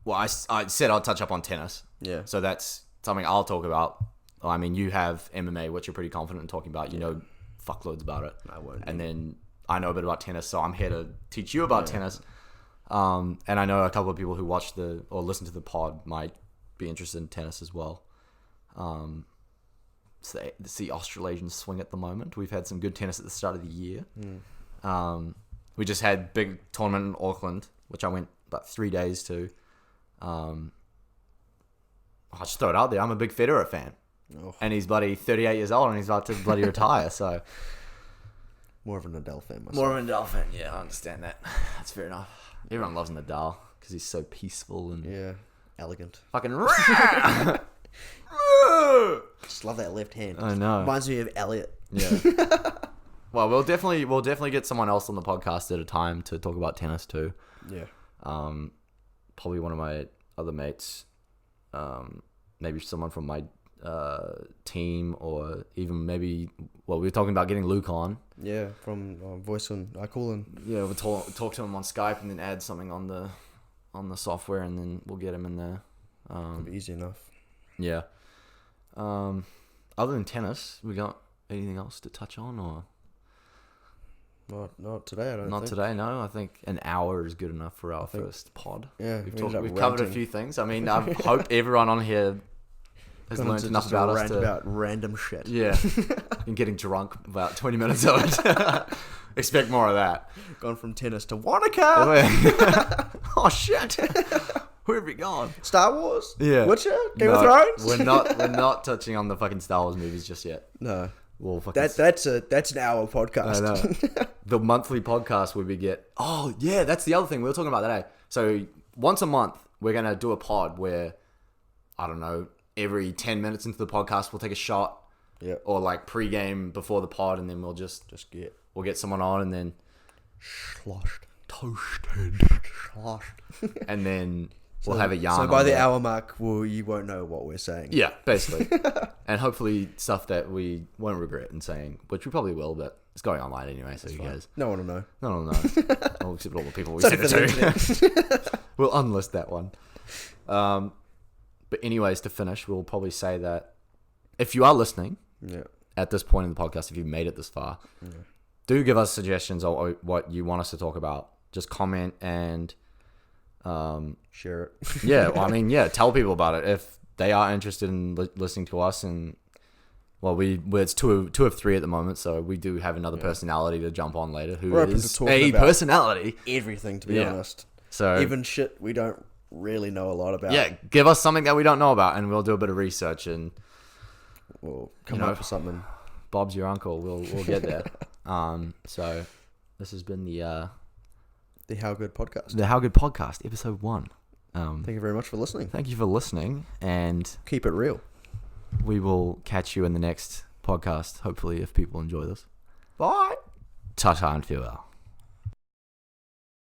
Well, I said I'd touch up on tennis. Yeah. So that's something I'll talk about. I mean, you have MMA, which you're pretty confident in talking about. You know fuckloads about it. I won't. And then I know a bit about tennis, so I'm here to teach you about tennis. And I know a couple of people who watch or listen to the pod might be interested in tennis as well. It's the Australasian swing at the moment. We've had some good tennis at the start of the year. We just had big tournament in Auckland, which I went about 3 days to. I'll just throw it out there. I'm a big Federer fan. Oh. And he's bloody 38 years old and he's about to bloody retire. So More of a Nadal fan myself. more of a Nadal fan. Yeah, I understand that. That's fair enough. Everyone loves Nadal because he's so peaceful and Yeah. Elegant. fucking. Just love that left hand. I know. Reminds me of Elliot. Yeah. Well, we'll definitely get someone else on the podcast at a time to talk about tennis too. Yeah. Probably one of my other mates, maybe someone from my team, or even maybe, well, we were talking about getting Luke on. Yeah, from voice on, I call him. Yeah, we'll talk to him on Skype and then add something on the software, and then we'll get him in there. It'll be easy enough. Yeah. Other than tennis, we got anything else to touch on, or Not today, I don't not think. today? No, I think an hour is good enough for our first pod. Yeah, We've covered a few things. I mean, I hope everyone on here has learned enough about us to... about random shit. Yeah. And getting drunk about 20 minutes of it. Expect more of that. Gone from tennis to Wanaka, Oh, shit. Where have we gone? Star Wars, Yeah. Witcher, Game of Thrones. We're not touching on the fucking Star Wars movies just yet. No, We'll fucking... that's an hour podcast. I know. The monthly podcast where we get... Oh, yeah, that's the other thing. We were talking about that, eh? So once a month, we're going to do a pod where, I don't know, every 10 minutes into the podcast, we'll take a shot. Yeah. Or like pre-game before the pod, and then we'll we'll get someone on, and then... Sloshed. Toasted. Sloshed. And then we'll have a yarn. So by on the that. hour mark, you won't know what we're saying. Yeah, basically. And hopefully stuff that we won't regret in saying, which we probably will, but it's going online anyway, so who cares? No one will know. No one will know. Well, except all the people we Sorry sent for it the to. We'll unlist that one. But anyways, to finish, we'll probably say that if you are listening at this point in the podcast, if you've made it this far, do give us suggestions on what you want us to talk about. Just comment and... Share it. Yeah, well, I mean, tell people about it if they are interested in listening to us. And well, it's two of three at the moment, so we do have another personality to jump on later who We're open is to talking a about personality. Everything, to be honest. So even shit we don't really know a lot about. Yeah, give us something that we don't know about, and we'll do a bit of research and we'll come up with something. Bob's your uncle. We'll get there. So this has been the How Good podcast. The How Good podcast, episode 1. Thank you very much for listening. Thank you for listening, and Keep it real. we will catch you in the next podcast, hopefully, if people enjoy this. Bye. Ta-ta and farewell.